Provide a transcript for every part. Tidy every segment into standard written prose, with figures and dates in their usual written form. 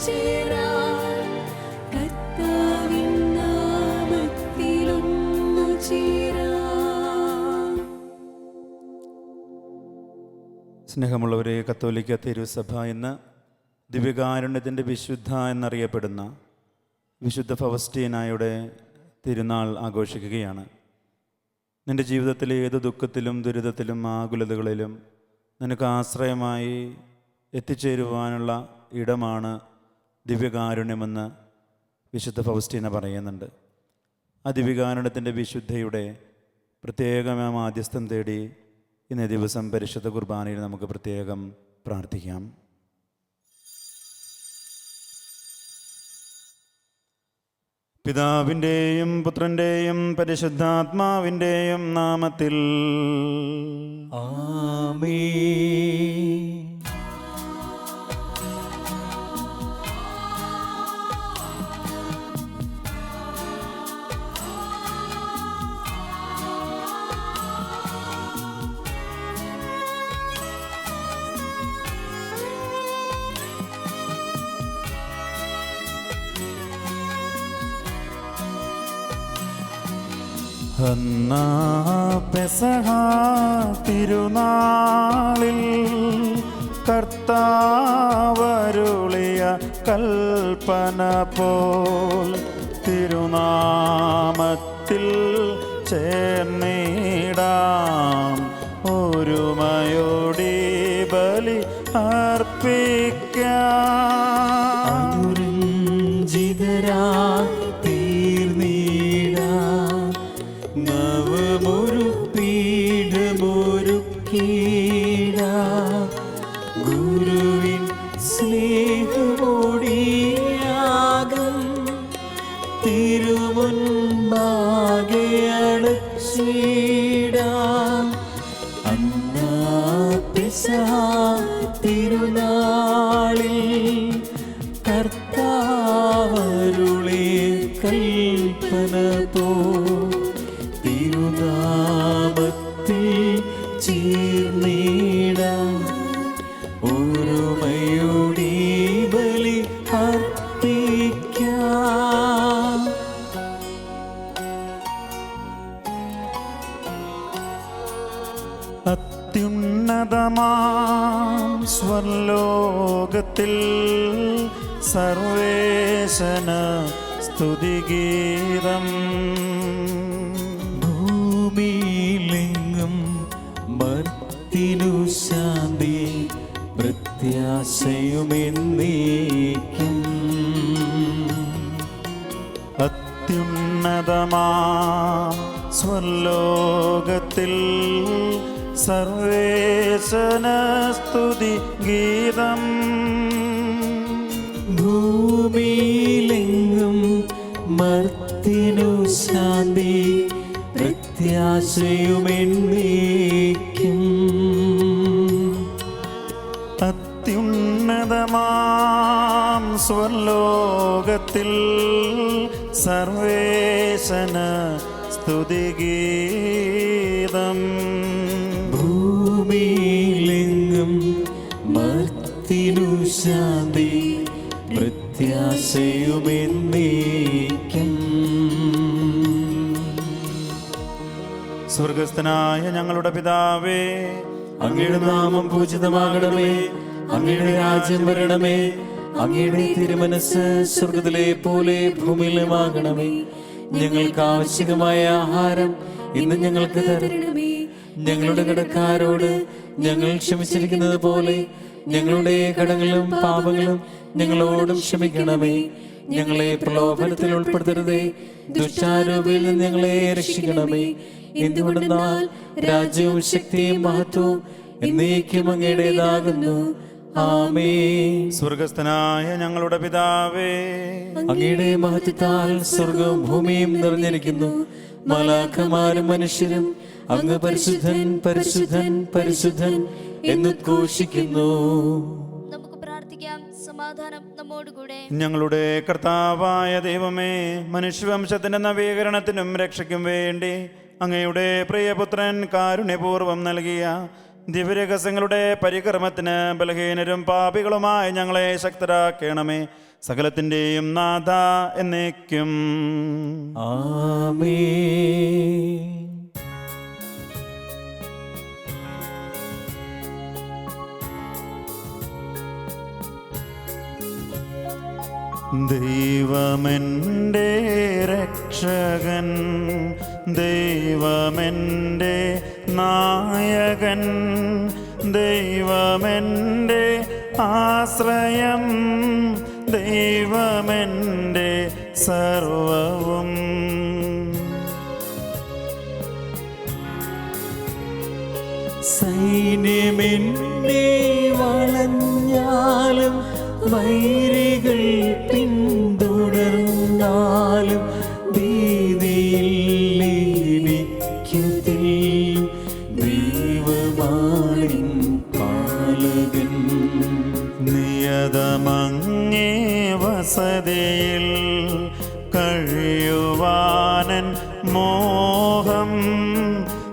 ചേരാൻ കർത്താവിൻ നാമത്തിലൊന്നു ചേരാൻ. സ്നേഹമുള്ളവരെ, കത്തോലിക്ക തിരുസഭ ഇന്ന് ദിവ്യകാരുണ്യത്തിൻ്റെ വിശുദ്ധ എന്നറിയപ്പെടുന്ന വിശുദ്ധ ഫൗസ്റ്റീനായുടെ തിരുനാൾ ആഘോഷിക്കുകയാണ്. നിൻ്റെ ജീവിതത്തിലെ ഏത് ദുഃഖത്തിലും ദുരിതത്തിലും ആകുലതകളിലും നിനക്ക് ആശ്രയമായി എത്തിച്ചേരുവാനുള്ള ഇടമാണ് ദിവ്യകാരുണ്യമെന്ന് വിശുദ്ധ ഫൗസ്റ്റീന പറയുന്നുണ്ട്. ആ ദിവ്യകാരുണ്യത്തിൻ്റെ വിശുദ്ധയുടെ പ്രത്യേകമായ മാധ്യസ്ഥം തേടി ഇന്നേ ദിവസം പരിശുദ്ധ കുർബാനയിൽ നമുക്ക് പ്രത്യേകം പ്രാർത്ഥിക്കാം. പിതാവിൻ്റെയും പുത്രൻ്റെയും പരിശുദ്ധാത്മാവിൻ്റെയും നാമത്തിൽ ആമേൻ. അന്നാ പെസഹ തിരുനാളിൽ കർത്താവരുളിയ കൽപ്പന പോൽ തിരുനാമത്തിൽ ചേർന്നിടാം ഒരുമയോടി ബലി അർപ്പിക്കാം. നവമൊരു പീഠമൊരുക്കീടാം ഗുരുവിൻ സ്നേഹമോടിയാകും തിരുമുൻപാകെ അടച്ചിടാം. അന്നാ പെസഹ തിരുനാളിൽ കർത്താവരുളിയ കൽപ്പന പോ തിരുനാമത്തിൽ ചേർന്നിടാം ഒരുമയോടി ബലി അർപ്പിക്കാം. അത്യുന്നതമാം സ്വർലോകത്തിൽ സർവേശന സ്തുതിഗീതം ഭൂമിയിലെങ്ങും മർത്തിനു ശാന്തി പ്രത്യാശയുമെന്നേക്കും. അത്യുന്നതമാം സ്വർലോകത്തിൽ സർവേശന സ്തുതി ഗീതം ഭൂമിയിലെങ്ങും മർത്തിനു ശാന്തി പ്രത്യാശയുമെന്നേക്കും. അത്യുന്നതമാം സ്വർലോകത്തിൽ സർവേശന സ്തുതിഗീതം ഭൂമിയിലെങ്ങും മർത്തിനു ശാന്തി പ്രത്യാശയുമെന്നേക്കും. സ്വർഗസ്ഥനായ ഞങ്ങളുടെ പിതാവേ, അങ്ങയുടെ നാമം പൂജിതമാകണമേ, അങ്ങയുടെ രാജ്യം വരണമേ, അങ്ങയുടെ തിരുമനസ് സ്വർഗത്തിലെ പോലെ ഭൂമിയിലുമാകണമേ. ഞങ്ങൾക്ക് ആവശ്യമായ ആഹാരം ഇന്ന് ഞങ്ങൾക്ക് തരണമേ. ഞങ്ങളുടെ കടക്കാരോട് ഞങ്ങൾ ക്ഷമിച്ചിരിക്കുന്നത് പോലെ ഞങ്ങളുടെ കടങ്ങളും പാപങ്ങളും ഞങ്ങളോടും ക്ഷമിക്കണമേ. ഞങ്ങളെ പ്രലോഭനത്തിൽ ഉൾപ്പെടുത്തരുതേ, ദുഷ്ടാരൂപിയിൽ നിന്ന് ഞങ്ങളെ രക്ഷിക്കണമേ. എന്തുകൊണ്ടെന്നാൽ രാജ്യവും ശക്തിയും മഹത്വവും എന്നേക്കും അങ്ങയുടേതാകുന്നു. ആമേൻ. സ്വർഗസ്ഥനായ ഞങ്ങളുടെ പിതാവേ, അങ്ങയുടെ മഹത്വത്താൽ സ്വർഗവും ഭൂമിയും നിറഞ്ഞിരിക്കുന്നു. മാലാഖമാരും മനുഷ്യരും അങ്ങ് പരിശുദ്ധൻ പരിശുദ്ധൻ പരിശുദ്ധൻ എന്നുദ്ഘോഷിക്കുന്നു. നമുക്ക് പ്രാർത്ഥിക്കാം. സമാധാനം നമ്മോടുകൂടെ. ഞങ്ങളുടെ കർത്താവായ ദൈവമേ, മനുഷ്യവംശത്തിന്റെ നവീകരണത്തിനും രക്ഷയ്ക്കും വേണ്ടി അങ്ങയുടെ പ്രിയപുത്രൻ കാരുണ്യപൂർവ്വം നൽകിയ ദിവ്യരഹസ്യങ്ങളുടെ പരികർമ്മത്തിന് ബലഹീനരും പാപികളുമായ ഞങ്ങളെ ശക്തരാക്കണമേ. സകലത്തിൻ്റെയും നാഥ എന്നേക്കും. ആമേൻ. ദൈവമെൻ്റെ രക്ഷകൻ, ദൈവമെൻ്റെ നായകൻ, ദൈവമെൻ്റെ ആശ്രയം, ദൈവമെൻ്റെ സർവവും. സൈന്യമെന്നെ വളഞ്ഞാലും വൈരികൾ പിന്തുടർന്നാലും ഭീതിയില്ലെനിക്കുതിൽ ദൈവമാണിൻ പാലകൻ. നിയതമങ്ങേ വസതിയിൽ കഴിയുവാനൻ മോഹം,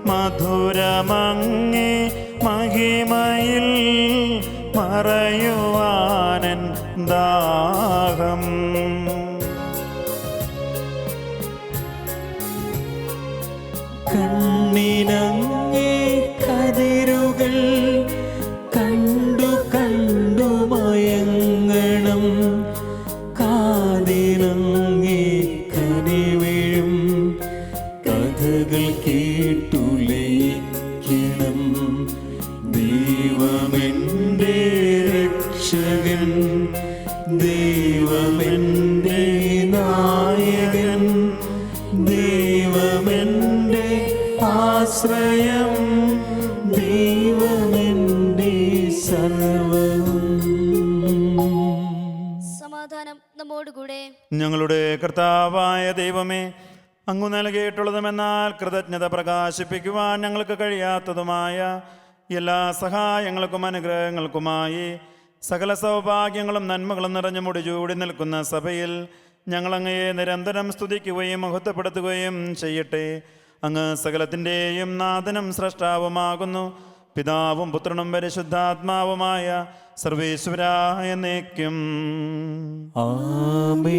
മധുരമങ്ങേ മഹിമയിൽ മറയുവാനൻ ദാഹം. കണ്ണിനങ്ങേ കതിരുകൾ കണ്ടു കണ്ടു മയങ്ങണം, കാതിനങ്ങേ കനിവീഴും കഥകൾ കേട്ടുലയിക്കണം. ദൈവമെൻ്റെ രക്ഷകൻ, ദൈവമെൻ്റെ നായകൻ, ദൈവമെൻ്റെ ആശ്രയം, ദൈവമെൻ്റെ സർവവും. സമാധാനം നമ്മോടുകൂടെ. ഞങ്ങളുടെ കർത്താവായ ദൈവമേ, അങ്ങു നൽകിയിട്ടുള്ളതുമെന്നാൽ കൃതജ്ഞത പ്രകാശിപ്പിക്കുവാൻ ഞങ്ങൾക്ക് കഴിയാത്തതുമായ എല്ലാ സഹായങ്ങൾക്കും അനുഗ്രഹങ്ങൾക്കുമായി സകല സൗഭാഗ്യങ്ങളും നന്മകളും നിറഞ്ഞു മുടിചൂടി നിൽക്കുന്ന സഭയിൽ ഞങ്ങളങ്ങയെ നിരന്തരം സ്തുതിക്കുകയും മഹത്വപ്പെടുത്തുകയും ചെയ്യട്ടെ. അങ്ങ് സകലത്തിൻ്റെയും നാഥനും സ്രഷ്ടാവുമാകുന്നു. പിതാവും പുത്രനും പരിശുദ്ധാത്മാവുമായ സർവേശ്വരായ എന്നേക്കും. ആമേൻ.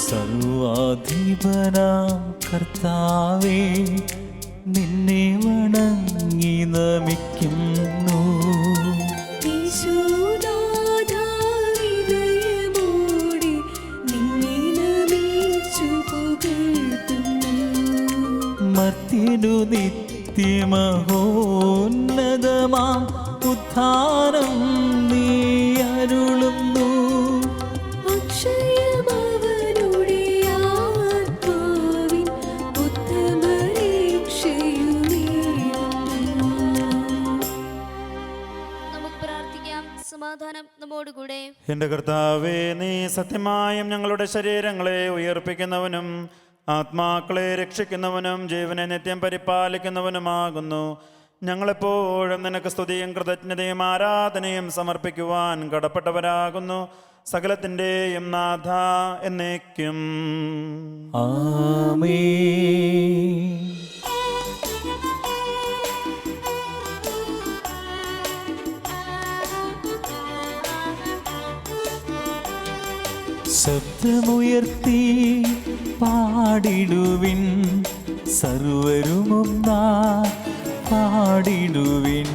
സർവാധിപനാം കർത്താവേ, നിന്നെ വണങ്ങി നമിക്കുന്നു. യേശുനാഥാവിനയമോടെ നിന്നെ നമിച്ചു പുകഴ്ത്തുന്നു. മർത്യനു നിത്യമഹോന്നതമാം ഉദ്ധാനം നീ അരുളുന്നു. അക്ഷയമവനുടെ ആത്മാവിൻ ഉത്തമരക്ഷയുമേകുന്നു. നമുക്ക് പ്രാർത്ഥിക്കാം. സമാധാനം നമ്മോടുകൂടെ. എൻ്റെ കർത്താവേ, നീ സത്യമായും ഞങ്ങളുടെ ശരീരങ്ങളെ ഉയർപ്പിക്കുന്നവനും ആത്മാക്കളെ രക്ഷിക്കുന്നവനും ജീവനെ നിത്യം പരിപാലിക്കുന്നവനുമാകുന്നു. ഞങ്ങളെപ്പോഴും നിനക്ക് സ്തുതിയും കൃതജ്ഞതയും ആരാധനയും സമർപ്പിക്കുവാൻ കടപ്പെട്ടവരാകുന്നു. സകലത്തിൻ്റെയും നാഥ എന്നേക്കും. ആമേൻ. ശബ്ദമുയർത്തി പാടിടുവിൻ, സർവരുമൊന്നാ പാടിടുവിൻ.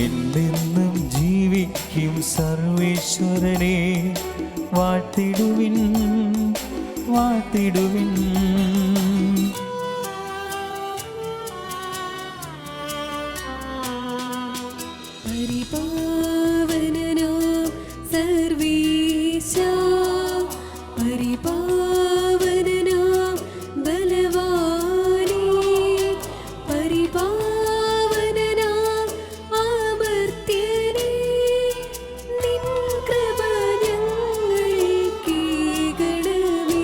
എന്നെന്നും ജീവിക്കും സർവേശ്വരനെ വാഴ്ത്തിടുവിൻ, വാഴ്ത്തിടുവിൻ. പരിപാവനനാം സർവേശാ, പരിപാവനനാം ബലവാനേ, പരിപാവനനാം അമർത്യനേ, നിൻ കൃപ ഞങ്ങൾക്കേകണമേ.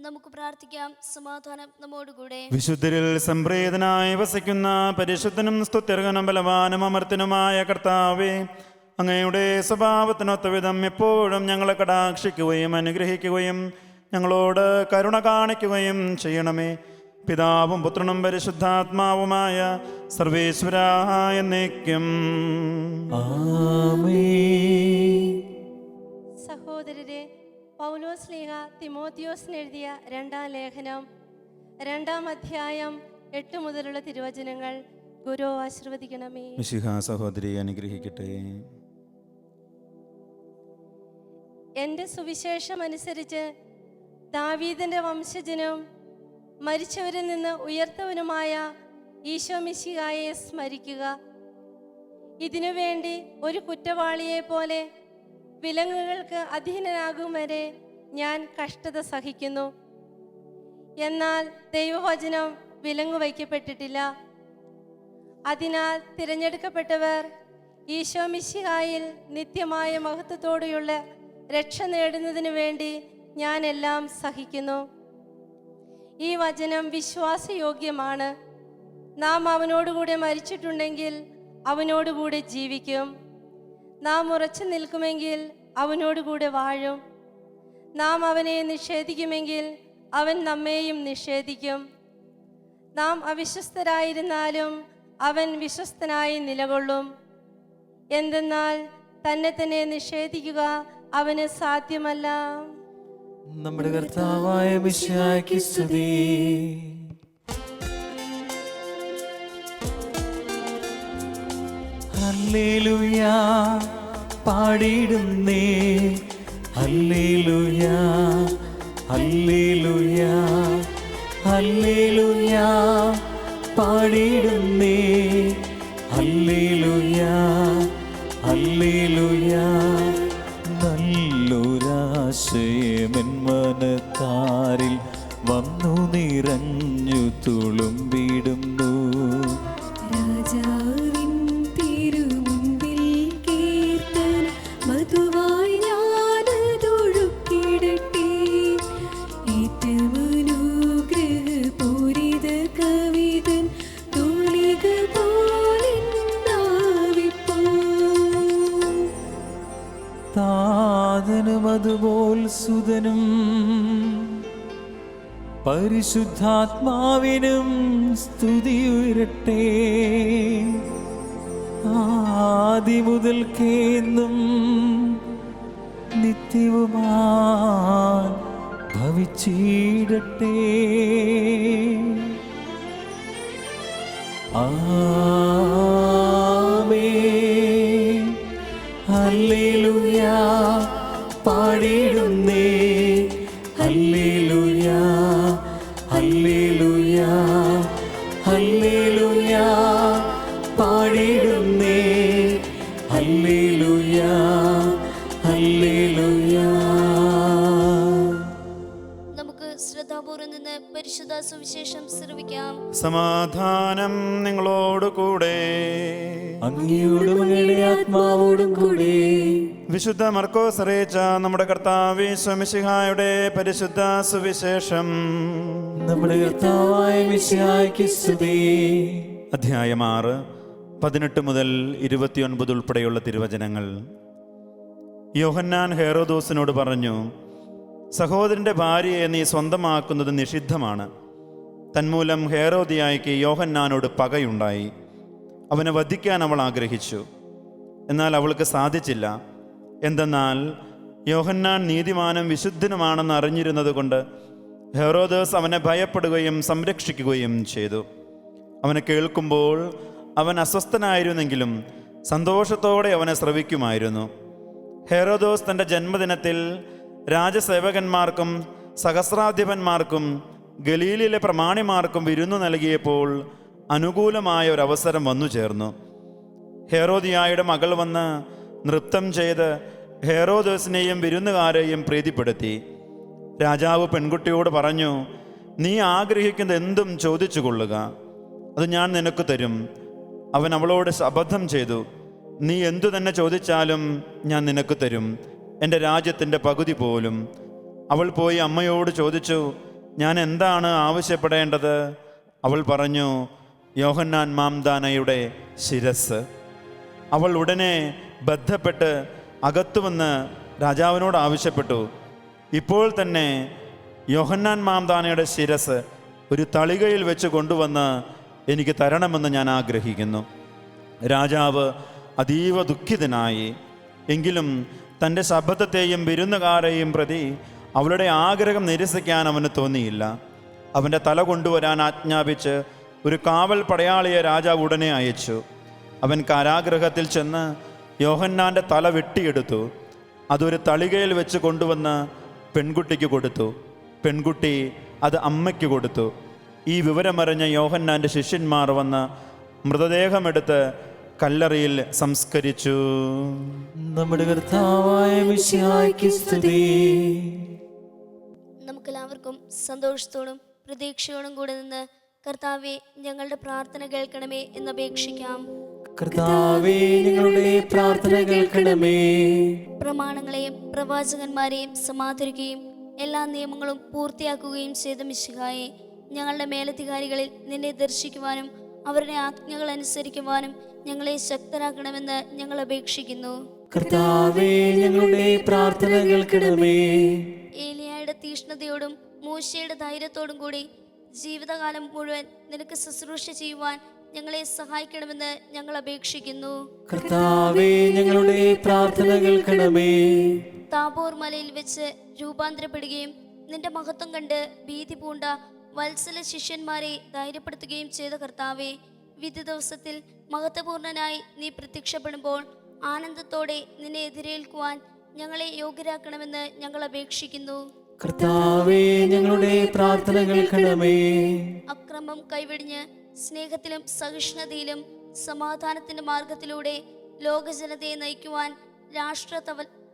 നമുക്ക് പ്രാർത്ഥിക്കാം. സമാധാനം നമ്മോടുകൂടെ. വിശുദ്ധരിൽ സംപ്രീതനായി വസിക്കുന്ന പരിശുദ്ധനും സ്തുത്യർഹനും ബലവാനും അമർത്തനുമായ കർത്താവേ, അങ്ങയുടെ സ്വഭാവത്തിനൊത്ത വിധം എപ്പോഴും ഞങ്ങളെ കടാക്ഷിക്കുകയും അനുഗ്രഹിക്കുകയും ഞങ്ങളോട് കരുണ കാണിക്കുകയും ചെയ്യണമേ. പിതാവും പുത്രനും പരിശുദ്ധാത്മാവുമായ സർവേശ്വരായ എന്നേക്കും. ആമേൻ. സഹോദരരെ, പൗലോസ് ശ്ലീഹ തിമോത്തിയോസിന് എഴുതിയ 2-ാം ലേഖനം 2-ാം അധ്യായം 8 മുതലുള്ള തിരുവചനങ്ങൾ ഗുരു ആശീർവദിക്കണമേ. മിശിഹാ സഹോദരി അനുഗ്രഹിക്കട്ടെ. എൻ്റെ സുവിശേഷം അനുസരിച്ച് ദാവീദിൻ്റെ വംശജനും മരിച്ചവരിൽ നിന്ന് ഉയർത്തവനുമായ ഈശോ മിശിഹായെ സ്മരിക്കുക. ഇതിനുവേണ്ടി ഒരു കുറ്റവാളിയെ പോലെ വിലങ്ങുകൾക്ക് അധീനനാകും വരെ ഞാൻ കഷ്ടത സഹിക്കുന്നു. എന്നാൽ ദൈവവചനം വിലങ്ങു വയ്ക്കപ്പെട്ടിട്ടില്ല. അതിനാൽ തിരഞ്ഞെടുക്കപ്പെട്ടവർ ഈശോ മിശിഹായിൽ നിത്യമായ മഹത്വത്തോടെയുള്ള രക്ഷ നേടുന്നതിന് വേണ്ടി ഞാൻ എല്ലാം സഹിക്കുന്നു. ഈ വചനം വിശ്വാസയോഗ്യമാണ്. നാം അവനോടുകൂടെ മരിച്ചിട്ടുണ്ടെങ്കിൽ അവനോടുകൂടെ ജീവിക്കും. നാം ഉറച്ചു നിൽക്കുമെങ്കിൽ അവനോടുകൂടെ വാഴും. നാം അവനെ നിഷേധിക്കുമെങ്കിൽ അവൻ നമ്മെയും നിഷേധിക്കും. നാം അവിശ്വസ്തരായിരുന്നാലും അവൻ വിശ്വസ്തനായി നിലകൊള്ളും. എന്തെന്നാൽ തന്നെ തന്നെ നിഷേധിക്കുക അവന് സാധ്യമല്ല. നമ്മുടെ കർത്താവായ മിശിഹായ്ക്ക് സ്തുതി. ഹല്ലേലൂയ പാടിയിടുന്നേ, ഹല്ലേലൂയ ഹല്ലേലൂയ ഹല്ലേലൂയ പാടിയിടുന്നേ, ഹല്ലേലൂയ ഹല്ലേലൂയ. നല്ലൊരാശയമെൻ മനത്താരിൽ വന്നു നിറഞ്ഞു തുളുമ്പിടുന്നു. രാജാവിൻ തിരുമുൻപിൽ കീർത്തന മധുവായി ഞാനതൊഴുക്കിടട്ടെ. ഏറ്റമനുഗ്രഹപൂരിത കവിതൻ തൂലിക പോലെന്നാവിപ്പോ. താതനും അതുപോൽ സുതനും പരിശുദ്ധാത്മാവിനും സ്തുതിയുയരട്ടെ. ആദിമുതൽക്കേന്നും നിത്യവുമായി ഭവിച്ചിടട്ടെ. ആമേൻ. ഹല്ലേലൂയ പാടിയിടുന്നേ, ഹല്ലേലൂയ ഹല്ലേലൂയ ഹല്ലേലൂയ പാടിയിടുന്നേ, ഹല്ലേലൂയ ഹല്ലേലൂയ. നമുക്ക് ശ്രദ്ധാപൂർവം നിന്ന് പരിശുദ്ധ സുവിശേഷം ശ്രവിക്കാം. സമാധാനം നിങ്ങളോട് കൂടെ. അങ്ങയോടും അങ്ങയുടെ ആത്മാവോടും കൂടെ. വിശുദ്ധ മർക്കോസ് അറിയിച്ച നമ്മുടെ കർത്താവ് ഈശോ മിശിഹായുടെ പരിശുദ്ധ സുവിശേഷം. നമ്മുടെ കർത്താവായ മിശിഹായ്ക്ക് സ്തുതി. അധ്യായം 6, 18 മുതൽ 29 ഉൾപ്പെടെയുള്ള തിരുവചനങ്ങൾ. യോഹന്നാൻ ഹെരോദോസിനോട് പറഞ്ഞു, സഹോദരൻ്റെ ഭാര്യയെ നീ സ്വന്തമാക്കുന്നത് നിഷിദ്ധമാണ്. തന്മൂലം ഹെരോദിയായിക്ക് യോഹന്നാനോട് പകയുണ്ടായി. അവനെ വധിക്കാൻ അവൾ ആഗ്രഹിച്ചു. എന്നാൽ അവൾക്ക് സാധിച്ചില്ല. എന്തെന്നാൽ യോഹന്നാൻ നീതിമാനും വിശുദ്ധനുമാണെന്ന് അറിഞ്ഞിരുന്നത് കൊണ്ട് ഹെരോദോസ് അവനെ ഭയപ്പെടുകയും സംരക്ഷിക്കുകയും ചെയ്തു. അവനെ കേൾക്കുമ്പോൾ അവൻ അസ്വസ്ഥനായിരുന്നെങ്കിലും സന്തോഷത്തോടെ അവനെ ശ്രവിക്കുമായിരുന്നു. ഹെരോദോസ് തൻ്റെ ജന്മദിനത്തിൽ രാജസേവകന്മാർക്കും സഹസ്രാധിപന്മാർക്കും ഗലീലിലെ പ്രമാണിമാർക്കും വിരുന്നു നൽകിയപ്പോൾ അനുകൂലമായ ഒരവസരം വന്നു ചേർന്നു. ഹെരോദിയായുടെ മകൾ വന്ന് നൃത്തം ചെയ്ത് ഹെരോദോസിനെയും വിരുന്നുകാരെയും പ്രീതിപ്പെടുത്തി. രാജാവ് പെൺകുട്ടിയോട് പറഞ്ഞു, നീ ആഗ്രഹിക്കുന്നത് എന്തും ചോദിച്ചു കൊള്ളുക, അത് ഞാൻ നിനക്ക് തരും. അവൻ അവളോട് അബദ്ധം ചെയ്തു, നീ എന്തു തന്നെ ചോദിച്ചാലും ഞാൻ നിനക്ക് തരും, എൻ്റെ രാജ്യത്തിൻ്റെ പകുതി പോലും. അവൾ പോയി അമ്മയോട് ചോദിച്ചു, ഞാൻ എന്താണ് ആവശ്യപ്പെടേണ്ടത്? അവൾ പറഞ്ഞു, യോഹന്നാൻ മാംദാനയുടെ ശിരസ്. അവൾ ഉടനെ ബന്ധപ്പെട്ട് അകത്തുവന്ന് രാജാവിനോട് ആവശ്യപ്പെട്ടു, ഇപ്പോൾ തന്നെ യോഹന്നാൻ മാംദാനയുടെ ശിരസ് ഒരു തളികയിൽ വെച്ച് കൊണ്ടുവന്ന് എനിക്ക് തരണമെന്ന് ഞാൻ ആഗ്രഹിക്കുന്നു. രാജാവ് അതീവ ദുഃഖിതനായി. എങ്കിലും തൻ്റെ ശബ്ദത്തെയും വിരുന്നുകാരെയും പ്രതി അവളുടെ ആഗ്രഹം നിരസിക്കാൻ അവന് തോന്നിയില്ല. അവൻ്റെ തല കൊണ്ടുവരാൻ ആജ്ഞാപിച്ച് ഒരു കാവൽ പടയാളിയെ രാജാവ് ഉടനെ അയച്ചു. അവൻ കാരാഗൃഹത്തിൽ ചെന്ന് യോഹന്നാൻ്റെ തല വെട്ടിയെടുത്തു. അതൊരു തളികയിൽ വെച്ച് കൊണ്ടുവന്ന് പെൺകുട്ടിക്ക് കൊടുത്തു. പെൺകുട്ടി അത് അമ്മയ്ക്ക് കൊടുത്തു. ഈ വിവരമറിഞ്ഞ യോഹന്നാൻ്റെ ശിഷ്യന്മാർ വന്ന് മൃതദേഹമെടുത്ത് കല്ലറയിൽ സംസ്കരിച്ചു. നമ്മുടെ കർത്താവായ മിശിഹായ്ക്ക് സ്തുതി. നമുക്കെല്ലാവർക്കും സന്തോഷത്തോടും പ്രതീക്ഷയോടും കൂടെ നിന്ന് കർത്താവെ ഞങ്ങളുടെ പ്രാർത്ഥന കേൾക്കണമേ എന്നപേക്ഷിക്കാം. കർത്താവേ, ഞങ്ങളുടെ പ്രാർത്ഥന കേൾക്കണമേ. പ്രമാണങ്ങളെയും പ്രവാചകന്മാരെയും സമാദരിക്കുകയും എല്ലാ നിയമങ്ങളും പൂർത്തിയാക്കുകയും ചെയ്ത മിശിഹായെ, ഞങ്ങളുടെ മേലധികാരികളിൽ നിന്നെ ദർശിക്കുവാനും അവരുടെ ആജ്ഞകൾ അനുസരിക്കുവാനും ഞങ്ങളെ ശക്തരാക്കണമെന്ന് ഞങ്ങൾ അപേക്ഷിക്കുന്നു. കർത്താവേ, ഞങ്ങളുടെ പ്രാർത്ഥന കേൾക്കണമേ. ഏലിയായുടെ തീഷ്ണതയോടും മൂശയുടെ ധൈര്യത്തോടും കൂടി ജീവിതകാലം മുഴുവൻ നിനക്ക് ശുശ്രൂഷ ചെയ്യുവാൻ ഞങ്ങളെ സഹായിക്കണമെന്ന് ഞങ്ങൾ അപേക്ഷിക്കുന്നു. കർത്താവേ, ഞങ്ങളുടെ പ്രാർത്ഥന കേൾക്കണമേ. താബോർ മലയിൽ വെച്ച് രൂപാന്തരപ്പെടുകയും നിന്റെ മഹത്വം കണ്ട് ഭീതി പൂണ്ട വത്സല ശിഷ്യന്മാരെ ധൈര്യപ്പെടുത്തുകയും ചെയ്ത കർത്താവെ, വിധി ദിവസത്തിൽ മഹത്വപൂർണനായി നീ പ്രത്യക്ഷപ്പെടുമ്പോൾ ആനന്ദത്തോടെ നിന്നെ എതിരേൽക്കുവാൻ ഞങ്ങളെ യോഗ്യരാക്കണമെന്ന് ഞങ്ങൾ അപേക്ഷിക്കുന്നു. കർത്താവേ, ഞങ്ങളുടെ പ്രാർത്ഥന കേൾക്കണമേ. അക്രമം കൈവെടിഞ്ഞ് സ്നേഹത്തിലും സഹിഷ്ണുതയിലും സമാധാനത്തിന്റെ മാർഗത്തിലൂടെ ലോകജനതയെ നയിക്കുവാൻ രാഷ്ട്ര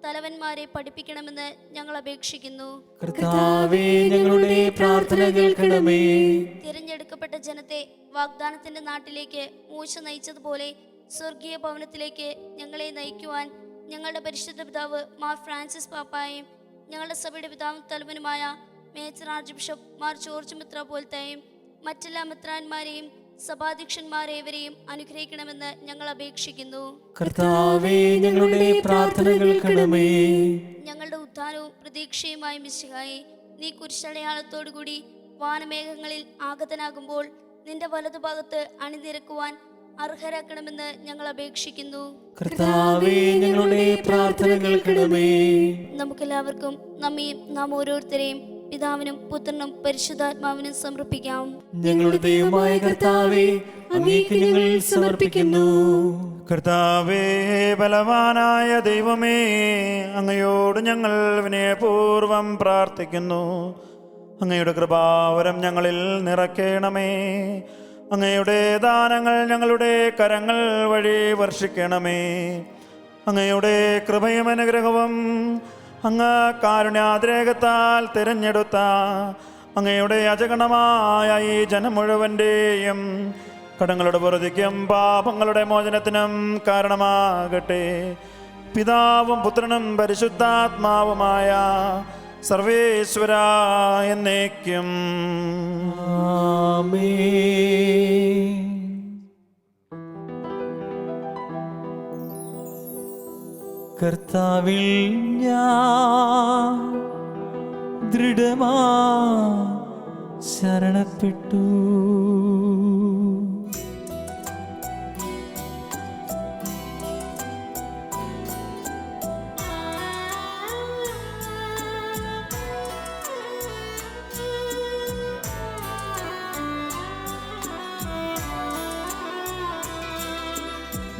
തലവന്മാരെ പഠിപ്പിക്കണമെന്ന് ഞങ്ങൾ അപേക്ഷിക്കുന്നു. കർത്താവേ, ഞങ്ങളുടെ പ്രാർത്ഥന കേൾക്കണമേ. തിരഞ്ഞെടുക്കപ്പെട്ട ജനത്തെ വാഗ്ദാനത്തിന്റെ നാട്ടിലേക്ക് മൂശ നയിച്ചതുപോലെ സ്വർഗീയ ഭവനത്തിലേക്ക് ഞങ്ങളെ നയിക്കുവാൻ ഞങ്ങളുടെ പരിശുദ്ധ പിതാവ് മാർ ഫ്രാൻസിസ് പാപ്പായും ഞങ്ങളുടെ സഭയുടെ പിതാവും തലവനുമായ major archbishop Mar George മെത്രാപ്പോലീത്തയും മറ്റെല്ലാ മെത്രാന്മാരെയും സഭാധ്യക്ഷന്മാരേവരെയും അനുഗ്രഹിക്കണമെന്ന് ഞങ്ങൾ അപേക്ഷിക്കുന്നു. കർത്താവേ, ഞങ്ങളുടെ പ്രാർത്ഥന കേൾക്കണമേ. ഞങ്ങളുടെ ഉദ്ധാനവും പ്രതീക്ഷയുമായ മിശിഹായെ, നീ കുരിശടയാളത്തോടുകൂടി വാനമേഘങ്ങളിൽ ആഗതനാകുമ്പോൾ നിന്റെ വലതുഭാഗത്ത് അണിനിരക്കുവാൻ അർഹരാക്കണമെന്ന് ഞങ്ങൾ അപേക്ഷിക്കുന്നു. കർത്താവേ, ഞങ്ങളുടെ പ്രാർത്ഥന കേൾക്കണമേ. നമുക്കെല്ലാവർക്കും നമ്മയും നാം ഓരോരുത്തരെയും പിതാവിനും പുത്രനും പരിശുദ്ധാത്മാവിനും സമർപ്പിക്കാം. ഞങ്ങളുടെ ദൈവമായ കർത്താവേ, അങ്ങേക്ക് ഞങ്ങൾ സമർപ്പിക്കുന്നു. കർത്താവേ, ബലവാനായ ദൈവമേ, അങ്ങയോട് ഞങ്ങൾ വിനയപൂർവം പ്രാർത്ഥിക്കുന്നു. അങ്ങയുടെ കൃപാവരം ഞങ്ങളിൽ നിറയ്ക്കണമേ. അങ്ങയുടെ ദാനങ്ങൾ ഞങ്ങളുടെ കരങ്ങൾ വഴി വർഷിക്കണമേ. അങ്ങയുടെ കൃപയും അനുഗ്രഹവും അങ്ങ് കാരുണ്യാതിരേകത്താൽ തിരഞ്ഞെടുത്ത അങ്ങയുടെ അജഗണമായ ഈ ജനം മുഴുവൻ്റെയും കടങ്ങളുടെ പൊറുതിക്കും പാപങ്ങളുടെ മോചനത്തിനും കാരണമാകട്ടെ. പിതാവും പുത്രനും പരിശുദ്ധാത്മാവുമായ സർവേശ്വര എന്നേക്കും ആമേൻ. കർത്താവിൽ ഞാൻ ദൃഢമാ ശരണപ്പെട്ടു.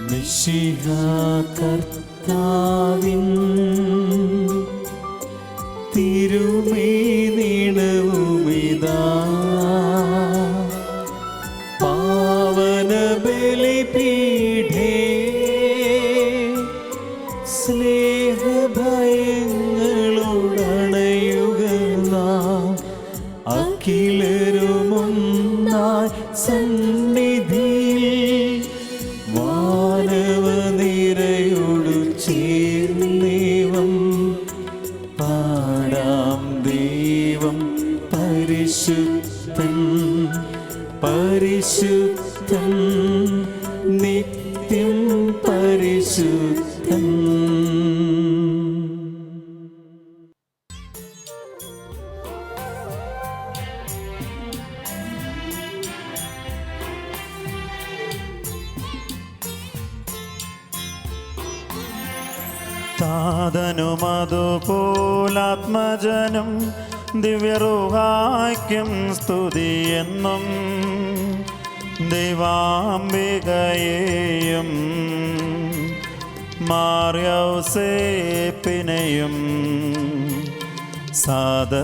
മിശിഹാ കർത്താവിൻ തിരുമേനിണവുമിതാ പാവന ബലിപീഠേ സ്നേഹഭയങ്ങളോടണയുക നാം അഖിലരുമൊന്നായി സന്നിധിയിൽ മാനവനിരയോടു ചേർന്നേവം പാടാം. ദൈവം പരിശുദ്ധൻ പരിശുദ്ധൻ നിത്യം പരിശുദ്ധൻ നാഥൻ. താതനുമതുപോലാത്മജനും ദിവ്യറുഹായ്ക്കും സ്തുതി എന്നും ദൈവാംബികയെയും മാർയൗസേപ്പിനെയും സാദരമൂർത്തിയിടാം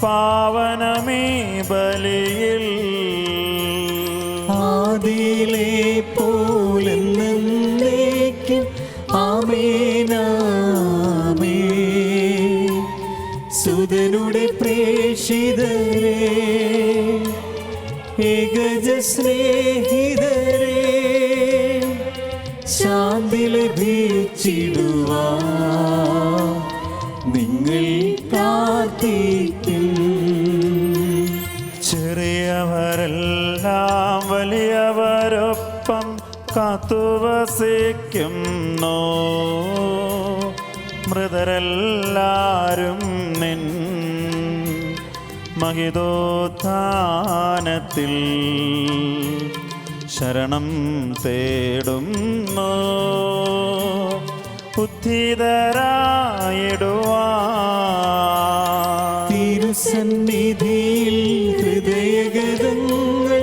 പാവനമീ ബലിയിൽ. ആദിയിലെ പോലെന്നേക്കും ആമേനാമേ. സുതനുടെ പ്രേഷിതരേ, ഏകജ സ്നേഹിതരേ, ശാന്തി ലഭിച്ചിടുവാ നിങ്ങൾ പ്രാർത്ഥിക്കും. ചെറിയവരെല്ലാം വലിയവരൊപ്പം കാത്തുവസിക്കുന്നു. മൃതരെല്ലാരും നിൻ മഹിതോത്ഥാനത്തിൽ ശരണം തേടുന്നു. ഉദ്ധിതരായിടുവാൻ തിരുസന്നിധിയിൽ ഹൃദയഗതങ്ങൾ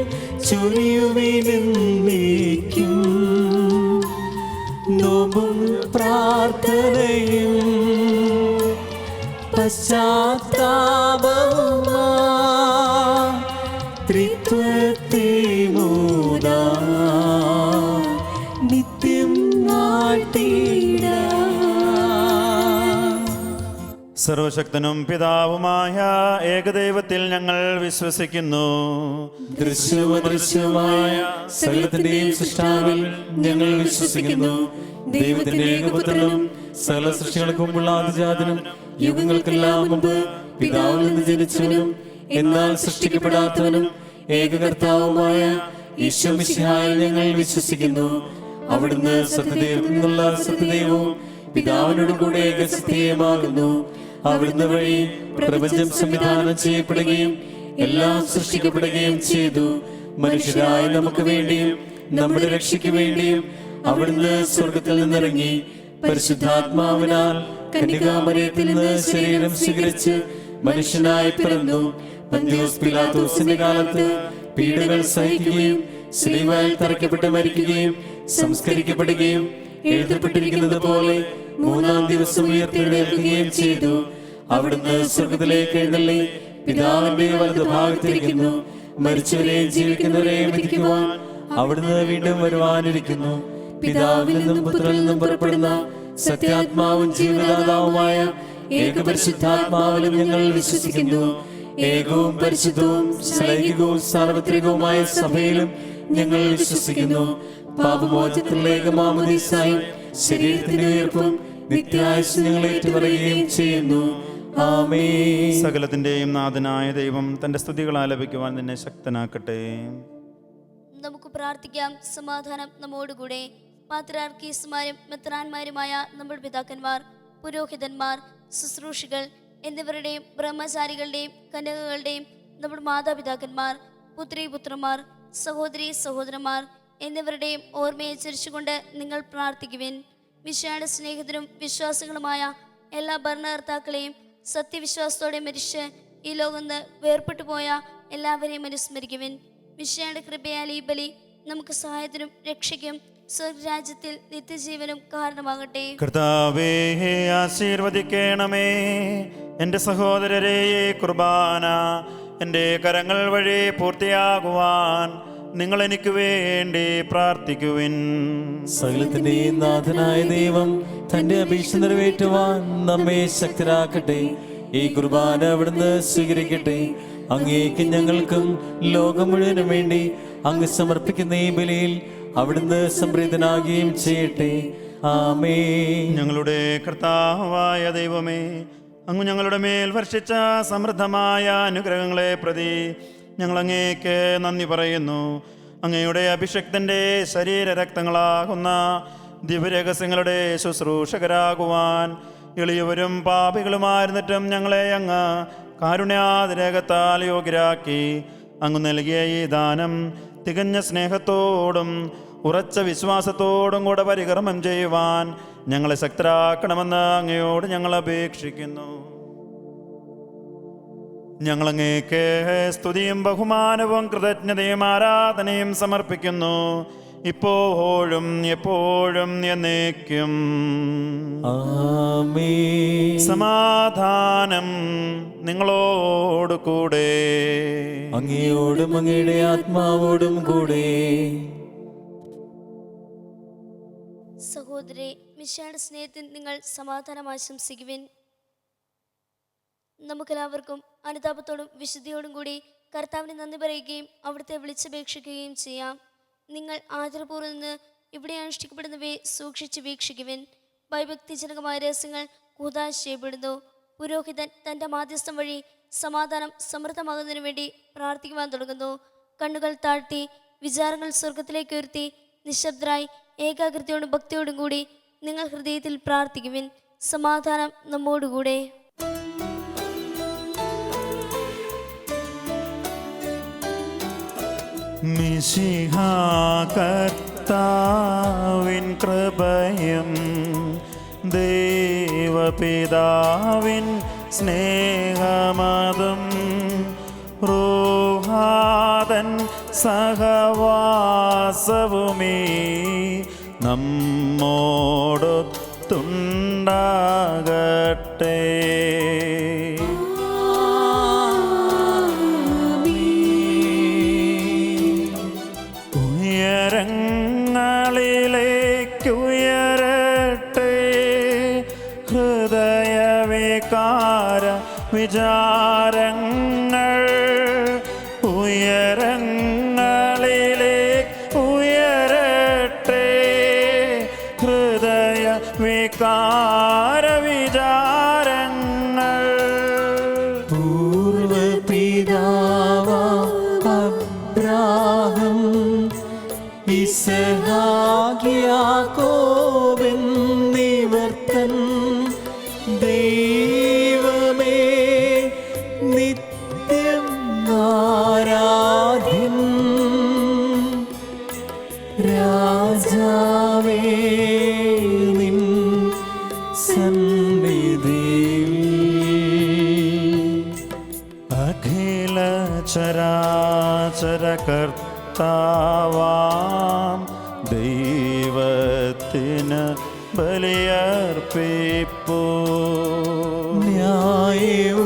ചൊരിയുവിനെന്നേക്കും. നോമ്പും പ്രാർത്ഥനയും പശ്ചാത്താപവുമാ ത്രിത്വത്തെ മൂടാ നിത്യം വാഴ്ത്തിടാം. സർവശക്തനും പിതാവുമായ ഏകദൈവത്തിൽ ഞങ്ങൾ വിശ്വസിക്കുന്നു. ദൃശ്യമദൃശ്യമായ സകലത്തിന്റെയും സൃഷ്ടാവിൽ ഞങ്ങൾ വിശ്വസിക്കുന്നു. ദൈവത്തിന്റെ ഏകപുത്രനും സകല സൃഷ്ടികൾക്കും മുമ്പുള്ള ആദിജാതനും യുഗങ്ങൾക്കെല്ലാം മുമ്പ് പിതാവിൽ നിന്ന് ജനിച്ചവനും എന്നാൽ സൃഷ്ടിക്കപ്പെടാത്തവനും ഏകകർത്താവുമായ ഈശോ മിശിഹായിൽ ഞങ്ങൾ വിശ്വസിക്കുന്നു. അവിടുന്ന് സത്യദൈവത്തിൽ നിന്നുള്ള സത്യദൈവവും പിതാവിനോട് കൂടെ ഏകസത്യമാകുന്നു. അവിടുന്ന് വഴി പ്രപഞ്ചം സംവിധാനം ചെയ്യപ്പെടുകയും എല്ലാം സൃഷ്ടിക്കപ്പെടുകയും ചെയ്തു. മനുഷ്യരായ നമുക്ക് വേണ്ടിയും നമ്മുടെ രക്ഷയ്ക്ക് വേണ്ടിയും അവിടുന്ന് സ്വർഗത്തിൽ നിന്നിറങ്ങി പരിശുദ്ധാത്മാവിനാൽ കന്യകാമറിയത്തിൽ നിന്ന് ശരീരം സ്വീകരിച്ച് മനുഷ്യനായി പിറന്നു. പന്തിയോസ് പിലാത്തോസിന്റെ കാലത്ത് പീഡകൾ സഹിക്കുകയും ശ്രീവായിൽ തറയ്ക്കപ്പെട്ട് മരിക്കുകയും സംസ്കരിക്കപ്പെടുകയും എഴുതപ്പെട്ടിരിക്കുന്നത് പോലെ മൂന്നാം ദിവസം ഉയർത്തെഴുന്നേൽക്കുകയും ചെയ്തു. അവിടുന്ന് സ്വർഗത്തിലേക്ക് എഴുന്നള്ളി പിതാവിന്റെ വലതുഭാഗത്തിരിക്കുന്നു. മരിച്ചവരെയും ജീവിക്കുന്നവരെയും വിധിക്കുവാൻ അവിടുന്ന് വീണ്ടും വരുവാനിരിക്കുന്നു. പിതാവിൽ നിന്നും പുത്രനിൽ നിന്നും പുറപ്പെടുന്ന സത്യാത്മാവും ജീവനദാതാവുമായ ഏകപരിശുദ്ധാത്മാവിലും ഞങ്ങൾ വിശ്വസിക്കുന്നു. ഏകവും പരിശുദ്ധവും ശ്ലൈഹികവും സാർവത്രികവുമായ സഭയിലും ഞങ്ങൾ വിശ്വസിക്കുന്നു. പാപമോചനത്തിലുള്ള ഏകമാമോദീസായും ശരീരത്തിന്റെ ഉയർപ്പും നിത്യായുസ്സ് ഞങ്ങൾ ഏറ്റുപറയുകയും ചെയ്യുന്നു. ആമേൻ. സകലത്തിന്റെയും നാഥനായ ദൈവം തന്റെ സ്തുതികൾ ആലപിക്കുവാൻ നിന്നെ ശക്തനാക്കട്ടെ. നമുക്ക് പ്രാർത്ഥിക്കാം. സമാധാനം നമ്മോടുകൂടെ. പാത്രിയാർക്കീസുമാരും മെത്രാന്മാരുമായ നമ്മുടെ പിതാക്കന്മാർ, പുരോഹിതന്മാർ, ശുശ്രൂഷികൾ എന്നിവരുടെയും ബ്രഹ്മചാരികളുടെയും കന്യകകളുടെയും നമ്മുടെ മാതാപിതാക്കന്മാർ, പുത്രീപുത്രന്മാർ, സഹോദരീ സഹോദരന്മാർ എന്നിവരുടെയും ഓർമ്മയെ ചരിച്ചുകൊണ്ട് നിങ്ങൾ പ്രാർത്ഥിക്കുവിൻ. മിശിഹായുടെ സ്നേഹിതരും വിശ്വാസികളുമായ എല്ലാ ഭരണകർത്താക്കളെയും സത്യവിശ്വാസത്തോടെ മരിച്ച് ഈ ലോകം നിന്ന് വേർപെട്ടു പോയ എല്ലാവരെയും അനുസ്മരിക്കുവിൻ. മിശിഹായുടെ കൃപയാൽ ഈ ബലി നമുക്ക് സഹായത്തിനും രക്ഷയ്ക്കും സ്വർഗരാജ്യത്തിൽ നിത്യജീവനും കാരണമാകട്ടെ. കർത്താവേ, ആശീർവദിക്കണമേ. എൻ്റെ സഹോദരരെ, കുർബാന എൻ്റെ കരങ്ങൾ വഴി പൂർത്തിയാകുവാൻ നിങ്ങൾ എനിക്ക് വേണ്ടി പ്രാർത്ഥിക്കുവിൻ. സകലത്തിന്റെയും നാഥനായ ദൈവം തന്റെ അപേക്ഷ നിറവേറ്റുവാൻ നമ്മെ ശക്തരാക്കട്ടെ. ഈ കുർബാന അവിടുന്ന് സ്വീകരിക്കട്ടെ. അങ്ങേക്ക് ഞങ്ങൾക്കും ലോകം മുഴുവനും വേണ്ടി അങ്ങ് സമർപ്പിക്കുന്ന ഈ ബലിയിൽ അവിടുന്ന് സംപ്രീതനാകുകയും ചെയ്യട്ടെ. ആമേൻ. ഞങ്ങളുടെ കർത്താവായ ദൈവമേ, അങ്ങ് ഞങ്ങളുടെ മേൽ വർഷിച്ച സമൃദ്ധമായ അനുഗ്രഹങ്ങളെ പ്രതി ഞങ്ങൾ അങ്ങേക്ക് നന്ദി പറയുന്നു. അങ്ങയുടെ അഭിഷക്തൻ്റെ ശരീരരക്തങ്ങളാകുന്ന ദിവ്യരഹസ്യങ്ങളുടെ ശുശ്രൂഷകരാകുവാൻ എളിയവരും പാപികളുമായിരുന്നിട്ടും ഞങ്ങളെ അങ്ങ് കാരുണ്യാതിരേകത്താൽ യോഗ്യരാക്കി. അങ്ങ് നൽകിയ ഈ ദാനം തികഞ്ഞ സ്നേഹത്തോടും ഉറച്ച വിശ്വാസത്തോടും കൂടെ പരികർമ്മം ചെയ്യുവാൻ ഞങ്ങളെ ശക്തരാക്കണമെന്ന് അങ്ങയോട് ഞങ്ങൾ അപേക്ഷിക്കുന്നു. ഞങ്ങളങ്ങേക്ക് സ്തുതിയും ബഹുമാനവും കൃതജ്ഞതയും ആരാധനയും സമർപ്പിക്കുന്നു, ഇപ്പോഴും എപ്പോഴും എന്നേക്കും. ആമേൻ. സമാധാനം നിങ്ങളോട് കൂടെ. അങ്ങയോടും അങ്ങയുടെ ആത്മാവോടും കൂടെ. സഹോദരരെ, മിശിഹായുടെ സ്നേഹത്തിൽ നിങ്ങൾ സമാധാനം ആശംസിക്കുവിൻ. നമുക്കെല്ലാവർക്കും അനുതാപത്തോടും വിശുദ്ധിയോടും കൂടി കർത്താവിന് നന്ദി പറയുകയും അവിടുത്തെ വിളിച്ചപേക്ഷിക്കുകയും ചെയ്യാം. നിങ്ങൾ ആദരപൂർവ്വം നിന്ന് ഇവിടെ അനുഷ്ഠിക്കപ്പെടുന്നവയെ സൂക്ഷിച്ച് വീക്ഷിക്കുവിൻ. ഭയഭക്തിജനകമായ രഹസ്യങ്ങൾ കൂദാശ ചെയ്യപ്പെടുന്നു. പുരോഹിതൻ തൻ്റെ മാധ്യസ്ഥം വഴി സമാധാനം സമൃദ്ധമാകുന്നതിനു വേണ്ടി പ്രാർത്ഥിക്കുവാൻ തുടങ്ങുന്നു. കണ്ണുകൾ താഴ്ത്തി വിചാരങ്ങൾ സ്വർഗത്തിലേക്ക് ഉയർത്തി നിശബ്ദരായി ഏകാഗ്രതയോടും ഭക്തിയോടും കൂടി നിങ്ങൾ ഹൃദയത്തിൽ പ്രാർത്ഥിക്കുവിൻ. സമാധാനം നമ്മോടുകൂടെ. മിശിഹാ കർത്താവിൻ കൃപയും ദൈവപിതാവിൻ സ്നേഹമതും റൂഹാദൻ സഹവാസവുമീ നമ്മോടൊത്തുണ്ടാകട്ടെ. ഉയരങ്ങളിലേക്കുയരട്ടെ ഹൃദയവികാര വിചാരങ്ങൾ, ഉയരങ്ങളിലേക്കുയരട്ടെ ഹൃദയ വികാര വിചാരങ്ങൾ. പൂർവപിതാവാം ഇസ്ഹാക്ക് യാക്കോബ് എന്നിവർത്തൻ ദൈവമേ നിത്യം ആരാധ്യൻ. രാജാവേ നിൻ സന്നിധിയിൽ അഖില ചരാചര കർത്താവാം ദൈവത്തിന് ബലിയർപ്പിപ്പൂ. ന്യായവുമാണത്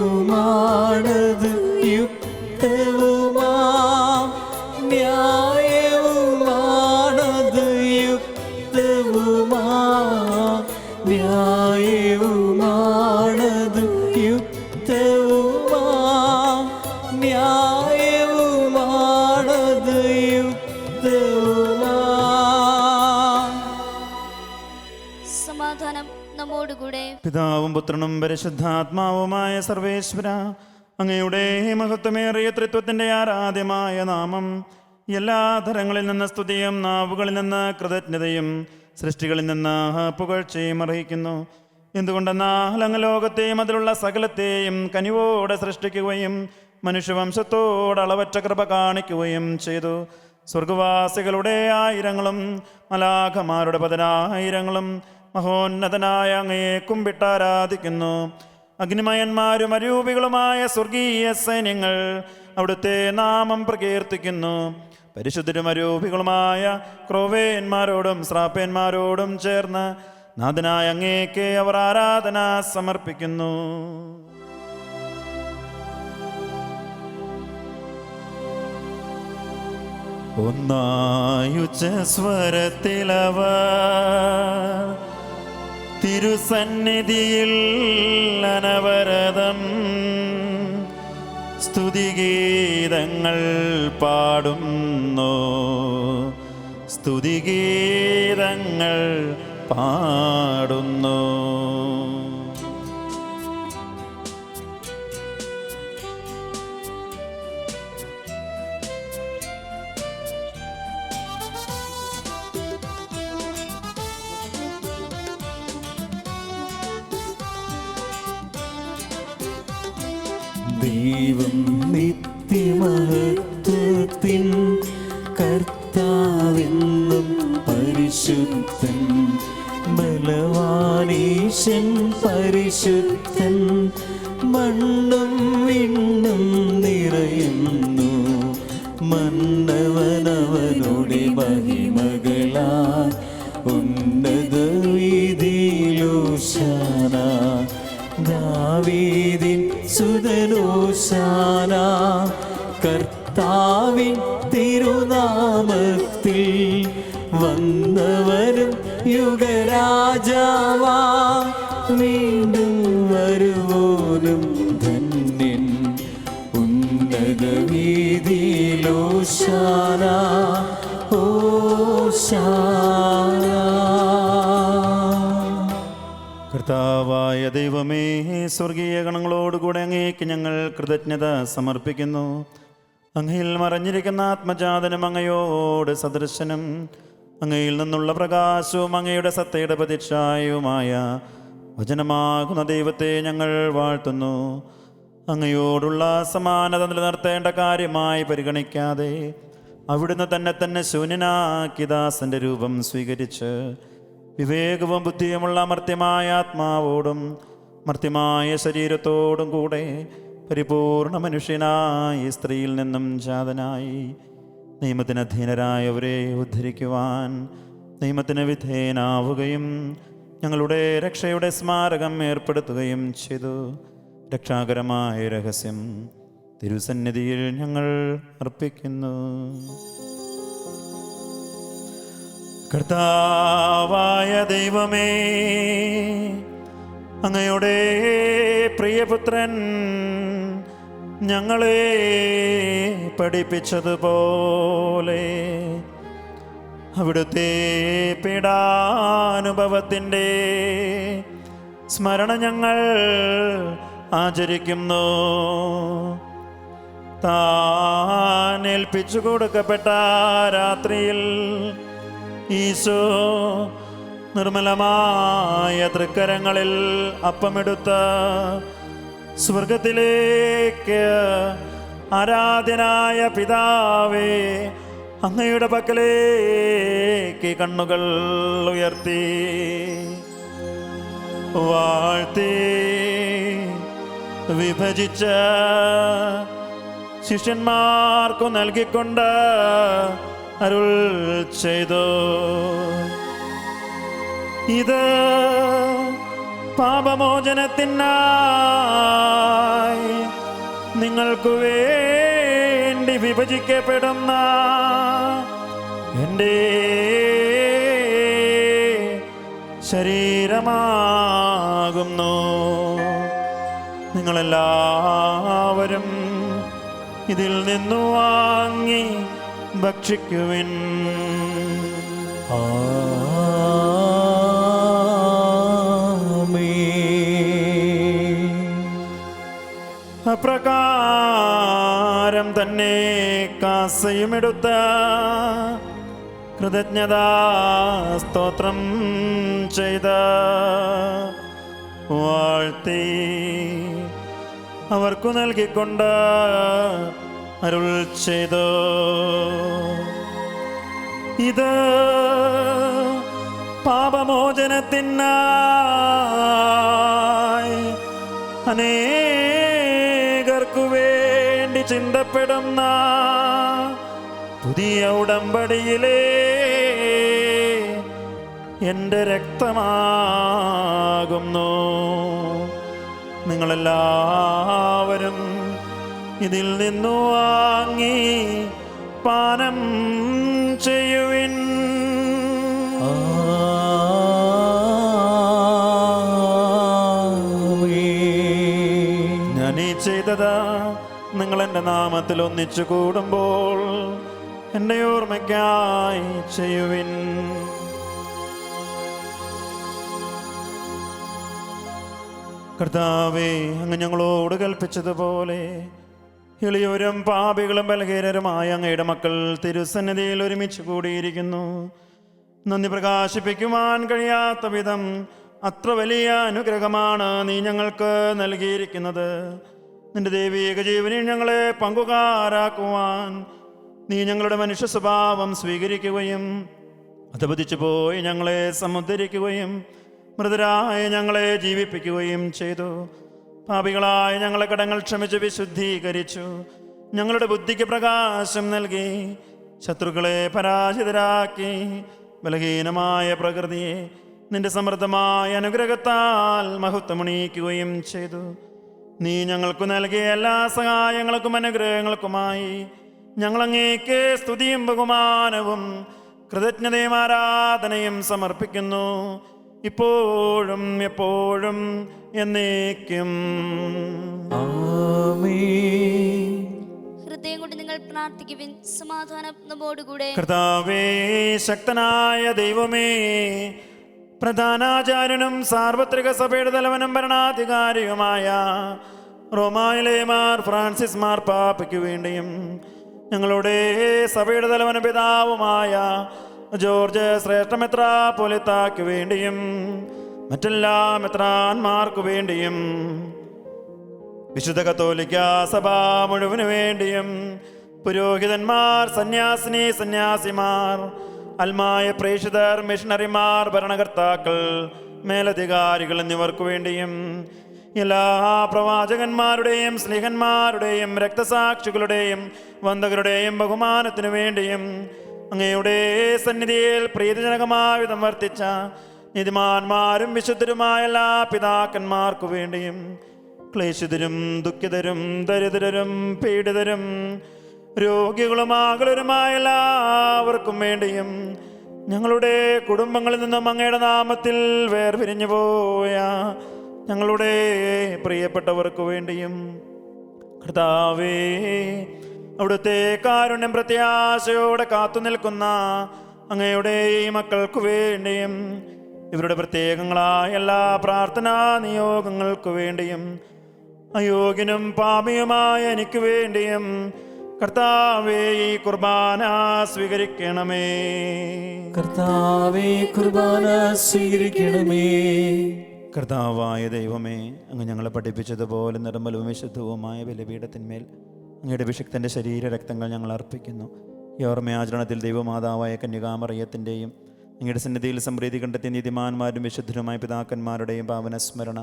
യുക്തവുമാം, ന്യായവുമാണത് യുക്തവുമാം, ന്യായവുമാണത് യുക്തവുമാം, ന്യായവുമാണത് യുക്തവുമാം. സമാധാനം നമ്മോടുകൂടെ. പിതാവും പുത്രനും പരിശുദ്ധാത്മാവുമായ സർവേശ്വര, അങ്ങയുടെ മഹത്വമേറിയ ത്രിത്വത്തിൻ്റെ ആരാധ്യമായ നാമം എല്ലാ തരങ്ങളിൽ നിന്ന് സ്തുതിയും നാവുകളിൽ നിന്ന് കൃതജ്ഞതയും സൃഷ്ടികളിൽ നിന്ന് പുകഴ്ചയും അർഹിക്കുന്നു. എന്തുകൊണ്ടെന്നാൽ അങ്ങ് ലോകത്തെയും അതിലുള്ള സകലത്തെയും കനിവോടെ സൃഷ്ടിക്കുകയും മനുഷ്യവംശത്തോട് അളവറ്റ കൃപ കാണിക്കുകയും ചെയ്തു. സ്വർഗവാസികളുടെ ആയിരങ്ങളും മലാഖമാരുടെ 10,000 മഹോന്നതനായ അങ്ങയെ കുമ്പിട്ടാരാധിക്കുന്നു. അഗ്നിമയന്മാരും അരൂപികളുമായ സ്വർഗീയ സൈന്യങ്ങൾ അവിടുത്തെ നാമം പ്രകീർത്തിക്കുന്നു. പരിശുദ്ധരും അരൂപികളുമായ ക്രോവേന്മാരോടും ശ്രാപ്പേന്മാരോടും ചേർന്ന് നാഥനായ അങ്ങേക്ക് അവർ ആരാധന സമർപ്പിക്കുന്നു. ഒന്നായുച്ച സ്വരത്തിലവർ തിരുസന്നിധിയിൽ അനവരതം സ്തുതിഗീതങ്ങൾ പാടുന്നു, സ്തുതിഗീതങ്ങൾ പാടുന്നു. ദൈവം നിത്യമഹത്വത്തിൻ കർത്താവെന്നും പരിശുദ്ധൻ, ബലവാനീശൻ പരിശുദ്ധൻ, മണ്ണും വിണ്ണും നിറയുന്നു, മന്നവനവനുടെ മഹിമകളാ ഉന്നത വീതിയിലോശാന, ദാവീദിൻ സുതനോശാന, കർത്താവിൻ തിരുനാമത്തിൽ വന്നവരും യുഗരാജാവാ, വീണ്ടും വരുവോനും ധന്യൻ, ഉന്നത വീതിയിലോശാന ഓശാന. കർത്താവായ ദൈവമേ, സ്വർഗീയ ഗണങ്ങളോടുകൂടെ അങ്ങേക്ക് ഞങ്ങൾ കൃതജ്ഞത സമർപ്പിക്കുന്നു. അങ്ങയിൽ മറഞ്ഞിരിക്കുന്ന ആത്മജാതനും അങ്ങയോട് സദൃശനും അങ്ങയിൽ നിന്നുള്ള പ്രകാശവും അങ്ങയുടെ സത്തയുടെ പ്രതിച്ഛായവുമായ വചനമാകുന്ന ദൈവത്തെ ഞങ്ങൾ വാഴ്ത്തുന്നു. അങ്ങയോടുള്ള സമാനത നിലനിർത്തേണ്ട കാര്യമായി പരിഗണിക്കാതെ അവിടുന്ന് തന്നെ ശൂന്യനാക്കി ദാസന്റെ രൂപം സ്വീകരിച്ച് വിവേകവും ബുദ്ധിയുമുള്ള മർത്യമായ ആത്മാവോടും മർത്യമായ ശരീരത്തോടും കൂടെ പരിപൂർണ മനുഷ്യനായി സ്ത്രീയിൽ നിന്നും ജാതനായി നിയമത്തിന് അധീനരായവരെ ഉദ്ധരിക്കുവാൻ നിയമത്തിന് വിധേയനാവുകയും ഞങ്ങളുടെ രക്ഷയുടെ സ്മാരകം ഏർപ്പെടുത്തുകയും ചെയ്തു. രക്ഷാകരമായ രഹസ്യം തിരുസന്നിധിയിൽ ഞങ്ങൾ അർപ്പിക്കുന്നു. കർത്താവായ ദൈവമേ, അങ്ങയുടെ പ്രിയപുത്രൻ ഞങ്ങളെ പഠിപ്പിച്ചതുപോലെ അവിടുത്തെ പീഡാനുഭവത്തിൻ്റെ സ്മരണ ഞങ്ങൾ ആചരിക്കുന്നു. താൻ ഏൽപ്പിച്ചു കൊടുക്കപ്പെട്ട രാത്രിയിൽ ഈശോ നിർമ്മലമായ തൃക്കരങ്ങളിൽ അപ്പമെടുത്ത് സ്വർഗത്തിലേക്ക് ആരാധ്യനായ പിതാവേ, അങ്ങയുടെ പക്കലേക്ക് കണ്ണുകൾ ഉയർത്തി വാഴ്ത്തി വിഭജിച്ച് ശിഷ്യന്മാർക്കു നൽകിക്കൊണ്ട് അരുൾ ചെയ്തു, ഇത് പാപമോചനത്തിനായി നിങ്ങൾക്കു വേണ്ടി വിഭജിക്കപ്പെടുന്ന എൻ്റെ ശരീരമാകുന്നു. നിങ്ങളെല്ലാവരും ഇതിൽ നിന്നു വാങ്ങി ഭക്ഷിക്കുവിൻ. അപ്രകാരം തന്നെ കാസയുമെടുത്ത കൃതജ്ഞതാ സ്തോത്രം ചെയ്ത വാഴ്ത്തി അവർക്കു നൽകിക്കൊണ്ട് അരുൾ ചെയ്തു, ഇത് പാപമോചനത്തിനായി അനേകർക്കു വേണ്ടി ചിന്തപ്പെടുന്ന പുതിയ ഉടമ്പടിയിലെ എൻ്റെ രക്തമാകുന്നു. നിങ്ങളെല്ലാവരും ഇതിൽ നിന്നു വാങ്ങി പാനം ചെയ്യുവിൻ. ഞാനീ ചെയ്തത് നിങ്ങൾ എൻ്റെ നാമത്തിൽ ഒന്നിച്ചു കൂടുമ്പോൾ എൻ്റെ ഓർമ്മയ്ക്കായി ചെയ്യുവിൻ. കർത്താവേ, അങ്ങ് ഞങ്ങളോട് കൽപ്പിച്ചതുപോലെ എളിയവരും പാപികളും ബലഹീനരുമായ അങ്ങയുടെ മക്കൾ തിരുസന്നിധിയിൽ ഒരുമിച്ച് കൂടിയിരിക്കുന്നു. നന്ദി പ്രകാശിപ്പിക്കുവാൻ കഴിയാത്ത വിധം അത്ര വലിയ അനുഗ്രഹമാണ് നീ ഞങ്ങൾക്ക് നൽകിയിരിക്കുന്നത്. നിന്റെ ദൈവീക ജീവനിൽ ഞങ്ങളെ പങ്കുകാരാക്കുവാൻ നീ ഞങ്ങളുടെ മനുഷ്യ സ്വഭാവം സ്വീകരിക്കുകയും അധപതിച്ചു പോയി ഞങ്ങളെ സമുദ്ധരിക്കുകയും മൃതരായ ഞങ്ങളെ ജീവിപ്പിക്കുകയും ചെയ്തു. പാപികളായ ഞങ്ങളെ കടങ്ങൾ ക്ഷമിച്ച് വിശുദ്ധീകരിച്ചു. ഞങ്ങളുടെ ബുദ്ധിക്ക് പ്രകാശം നൽകി. ശത്രുക്കളെ പരാജിതരാക്കി. ബലഹീനമായ പ്രകൃതിയെ നിന്റെ സമൃദ്ധമായ അനുഗ്രഹത്താൽ മഹത്വമണിയിക്കുകയും ചെയ്തു. നീ ഞങ്ങൾക്ക് നൽകിയ എല്ലാ സഹായങ്ങൾക്കും അനുഗ്രഹങ്ങൾക്കുമായി ഞങ്ങളങ്ങേക്ക് സ്തുതിയും ബഹുമാനവും കൃതജ്ഞതയും ആരാധനയും സമർപ്പിക്കുന്നു, ഇപ്പോഴും എപ്പോഴും എന്നേക്കും. ആമേൻ. ഹൃദയം കൊണ്ട് നിങ്ങൾ പ്രാർത്ഥിക്കുവിൻ. സമാധാനം നമ്മോടുകൂടെ. കർത്താവേ, ശക്തനായ ദൈവമേ, പ്രധാനാചാര്യനും സാർവത്രിക സഭയുടെ തലവനും ഭരണാധികാരിയുമായ റോമായിലെ മാർ ഫ്രാൻസിസ് മാർപ്പാപ്പയ്ക്ക് വേണ്ടിയും ഞങ്ങളുടെ സഭയുടെ തലവനും പിതാവുമായ ജോർജ് ശ്രേഷ്ഠ മെത്രാപ്പൊലീത്താക്ക് വേണ്ടിയും മറ്റെല്ലാ മെത്രാന്മാർക്കു വേണ്ടിയും വിശുദ്ധ കത്തോലിക്ക സഭ മുഴുവനു വേണ്ടിയും പുരോഹിതന്മാർ, സന്യാസിനി സന്യാസിമാർ, അൽമായ പ്രേക്ഷിതർ, മിഷണറിമാർ, ഭരണകർത്താക്കൾ, മേലധികാരികൾ എന്നിവർക്കു വേണ്ടിയും എല്ലാ പ്രവാചകന്മാരുടെയും സ്നേഹന്മാരുടെയും രക്തസാക്ഷികളുടെയും വന്ദകരുടെയും ബഹുമാനത്തിനു വേണ്ടിയും അങ്ങയുടെ സന്നിധിയിൽ പ്രീതിജനകമായ വിധം വർത്തിച്ച നീതിമാന്മാരും വിശുദ്ധരുമായ എല്ലാ പിതാക്കന്മാർക്കു വേണ്ടിയും ക്ലേശിതരും ദുഃഖിതരും ദരിദ്രരും പീഡിതരും രോഗികളും ആകുലരുമായ എല്ലാവർക്കും വേണ്ടിയും ഞങ്ങളുടെ കുടുംബങ്ങളിൽ നിന്നും അങ്ങയുടെ നാമത്തിൽ വേർപിരിഞ്ഞു പോയ ഞങ്ങളുടെ പ്രിയപ്പെട്ടവർക്ക് വേണ്ടിയും കർത്താവേ, അവിടുത്തെ കാരുണ്യം പ്രത്യാശയോടെ കാത്തു നിൽക്കുന്ന അങ്ങയുടെ ഈ മക്കൾക്ക് വേണ്ടിയും ഇവരുടെ പ്രത്യേകങ്ങളായ എല്ലാ പ്രാർത്ഥനാ നിയോഗങ്ങൾക്ക് വേണ്ടിയും അയോഗ്യനും പാപിയുമായ എനിക്ക് വേണ്ടിയും കർത്താവേ, ഈ കുർബാന സ്വീകരിക്കണമേ. കർത്താവേ, കുർബാന സ്വീകരിക്കണമേ. കർത്താവായ ദൈവമേ, അങ്ങ് ഞങ്ങളെ പഠിപ്പിച്ചതുപോലെ നിർമ്മലവും വിശുദ്ധവുമായ ബലിപീഠത്തിന്മേൽ അങ്ങയുടെ അഭിഷിക്തൻ്റെ ശരീരരക്തങ്ങൾ ഞങ്ങൾ അർപ്പിക്കുന്നു. ഈ ഓർമ്മയാചരണത്തിൽ ദൈവമാതാവായ കന്യകാമറിയത്തിൻ്റെയും അങ്ങയുടെ സന്നിധിയിൽ സമൃദ്ധി കണ്ടെത്തിയ നീതിമാന്മാരും വിശുദ്ധരുമായ പിതാക്കന്മാരുടെയും പാവനസ്മരണ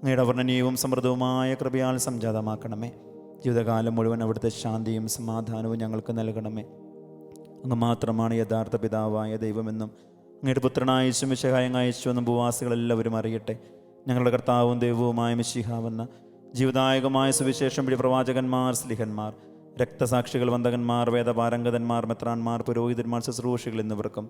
അങ്ങയുടെ വർണ്ണനീയവും സമൃദ്ധവുമായ കൃപയാൽ സംജാതമാക്കണമേ. ജീവിതകാലം മുഴുവൻ അവിടുത്തെ ശാന്തിയും സമാധാനവും ഞങ്ങൾക്ക് നൽകണമേ. അങ്ങ് മാത്രമാണ് യഥാർത്ഥ പിതാവായ ദൈവമെന്നും അങ്ങയുടെ പുത്രനായ യേശു മിശിഹായെ അയച്ചുവെന്നും ഭൂവാസികളെല്ലാവരും അറിയട്ടെ. ഞങ്ങളുടെ കർത്താവും ദൈവവുമായ മിശിഹാവെന്ന ജീവദായകമായ സുവിശേഷം വഴി പ്രവാചകന്മാർ, സ്ലിഹന്മാർ, രക്തസാക്ഷികൾ, വന്ദകന്മാർ, വേദപാരംഗതന്മാർ, മെത്രാന്മാർ, പുരോഹിതന്മാർ, ശുശ്രൂഷികൾ എന്നിവർക്കും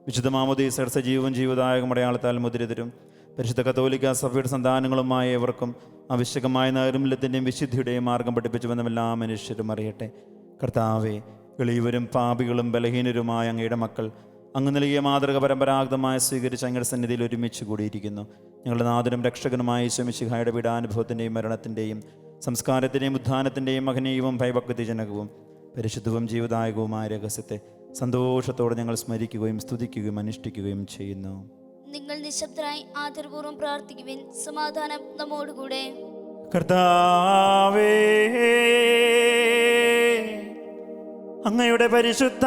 വിശുദ്ധ മാമോദീസയുടെ സജീവവും ജീവദായകം അടയാളത്താൽ മുദ്രിതരും പരിശുദ്ധ കത്തോലിക്ക സഭയുടെ സന്താനങ്ങളുമായ ഏവർക്കും ആവശ്യകമായ നൈർമല്യത്തിൻ്റെയും വിശുദ്ധിയുടെയും മാർഗം പഠിപ്പിച്ചുവെന്നും എല്ലാ മനുഷ്യരും അറിയട്ടെ. കർത്താവേ, എളിയവരും പാപികളും ബലഹീനരുമായ അങ്ങയുടെ മക്കൾ അങ്ങ് നൽകിയ മാതൃക പരമ്പരാഗതമായി സ്വീകരിച്ച് അങ്ങയുടെ സന്നിധിയിൽ ഒരുമിച്ച് കൂടിയിരിക്കുന്നു. ഞങ്ങളുടെ നാഥനും രക്ഷകനുമായ യേശു മിശിഹായുടെ പീഡാനുഭവത്തിൻ്റെയും മരണത്തിൻ്റെയും സംസ്കാരത്തിൻ്റെയും ഉത്ഥാനത്തിൻ്റെയും മഹനീയവും ഭയഭക്തിജനകവും പരിശുദ്ധവും ജീവദായകവുമായ രഹസ്യത്തെ സന്തോഷത്തോടെ ഞങ്ങൾ സ്മരിക്കുകയും സ്തുതിക്കുകയും അനുഷ്ഠിക്കുകയും ചെയ്യുന്നു. നിങ്ങൾ നിശബ്ദരായി ആദരപൂർവ്വം പ്രാർത്ഥിക്കുവിൻ. സമാധാനം നമ്മോടുകൂടെ. കർത്താവേ, അങ്ങയുടെ പരിശുദ്ധാത്മാവ്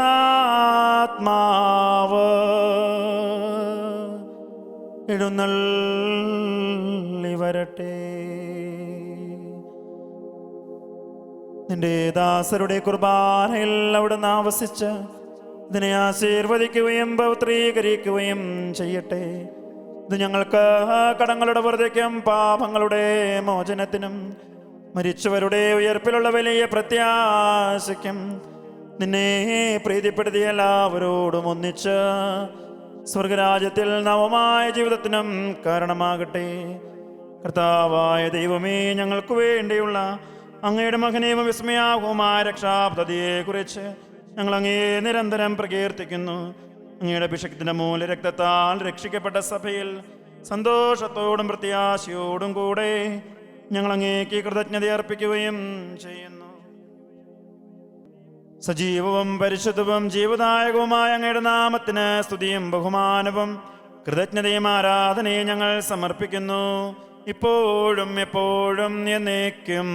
എഴുന്നള്ളി വരട്ടെ. നിന്റെ ദാസരുടെ കുർബാനയിൽ അവിടുന്ന് ആവസിച്ച് ഇതിനെ ആശീർവദിക്കുകയും പൗത്രീകരിക്കുകയും ചെയ്യട്ടെ. ഇത് ഞങ്ങൾക്ക് കടങ്ങളുടെ വെറുതെക്കും പാപങ്ങളുടെ മോചനത്തിനും മരിച്ചവരുടെ ഉയർപ്പിലുള്ള വലിയ പ്രത്യാശയ്ക്കും നിന്നെ പ്രീതിപ്പെടുത്തിയ എല്ലാവരോടും ഒന്നിച്ച് സ്വർഗരാജ്യത്തിൽ നവമായ ജീവിതത്തിനും കാരണമാകട്ടെ. കർത്താവായ ദൈവമേ, ഞങ്ങൾക്ക് വേണ്ടിയുള്ള അങ്ങയുടെ മഹനീയവും വിസ്മയാവുമായ രക്ഷാപദ്ധതിയെക്കുറിച്ച് ഞങ്ങൾ അങ്ങയെ നിരന്തരം പ്രകീർത്തിക്കുന്നു. അങ്ങയുടെ അഭിഷേകത്തിന്റെ മൂലരക്തത്താൽ രക്ഷിക്കപ്പെട്ട സഭയിൽ സന്തോഷത്തോടും പ്രത്യാശയോടും കൂടെ ഞങ്ങൾ അങ്ങേക്ക് കൃതജ്ഞത അർപ്പിക്കുകയും ചെയ്യുന്നു. സജീവവും പരിശുദ്ധവും ജീവദായകവുമായ അങ്ങയുടെ നാമത്തിന് സ്തുതിയും ബഹുമാനവും കൃതജ്ഞതയും ആരാധനയും ഞങ്ങൾ സമർപ്പിക്കുന്നു, ഇപ്പോഴും എപ്പോഴും എന്നേക്കും.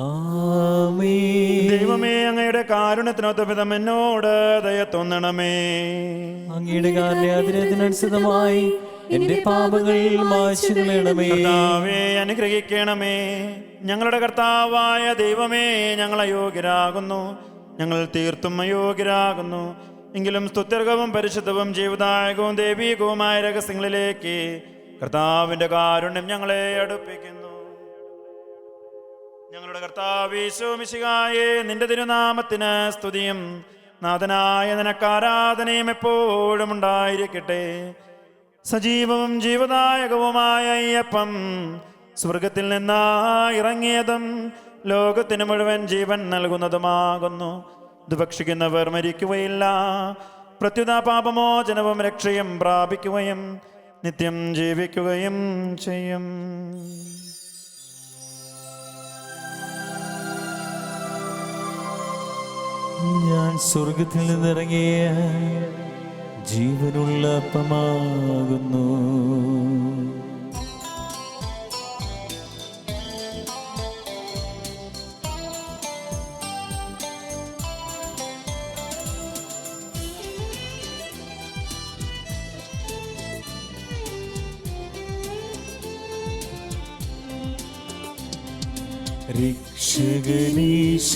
ആമേൻ. ദൈവമേ, അങ്ങയുടെ കാരുണ്യത്തിനൊത്ത വിധം എന്നോട് ദയ തോന്നണമേ. അങ്ങയുടെ കാരുണ്യത്തിനനുസൃതമായി എന്റെ പാപങ്ങൾ മായ്ച്ചു കളയണമേ. കർത്താവേ, അനുഗ്രഹിക്കണമേ. ഞങ്ങളുടെ കർത്താവായ ദൈവമേ, ഞങ്ങൾ അയോഗ്യരാകുന്നു, ഞങ്ങൾ തീർത്തും അയോഗ്യരാകുന്നു. എങ്കിലും സ്തുത്യർഹവും പരിശുദ്ധവും ജീവദായകവും ദൈവീകവുമായ രഹസ്യങ്ങളിലേക്ക് കർത്താവിൻ്റെ കാരുണ്യം ഞങ്ങളെ അടുപ്പിക്കുന്നു. ഞങ്ങളുടെ കർത്താവ് യേശു മിശിഹായേ, നിന്റെ തിരുനാമത്തിന് സ്തുതിയും നാഥനായ നിനക്ക് ആരാധനയും എപ്പോഴും ഉണ്ടായിരിക്കട്ടെ. സജീവവും ജീവദായകവുമായ ഈ അപ്പം സ്വർഗത്തിൽ നിന്ന് ഇറങ്ങിയതും ലോകത്തിന് മുഴുവൻ ജീവൻ നൽകുന്നതുമാകുന്നു. ഇത് ഭക്ഷിക്കുന്നവർ മരിക്കുകയില്ല, പ്രത്യുത പാപമോചനവും രക്ഷയും പ്രാപിക്കുകയും നിത്യം ജീവിക്കുകയും ചെയ്യും. ഞാൻ സ്വർഗത്തിൽ നിന്നിറങ്ങിയ ജീവനുള്ള അപ്പമാകുന്നു. രക്ഷകനീശോതൻ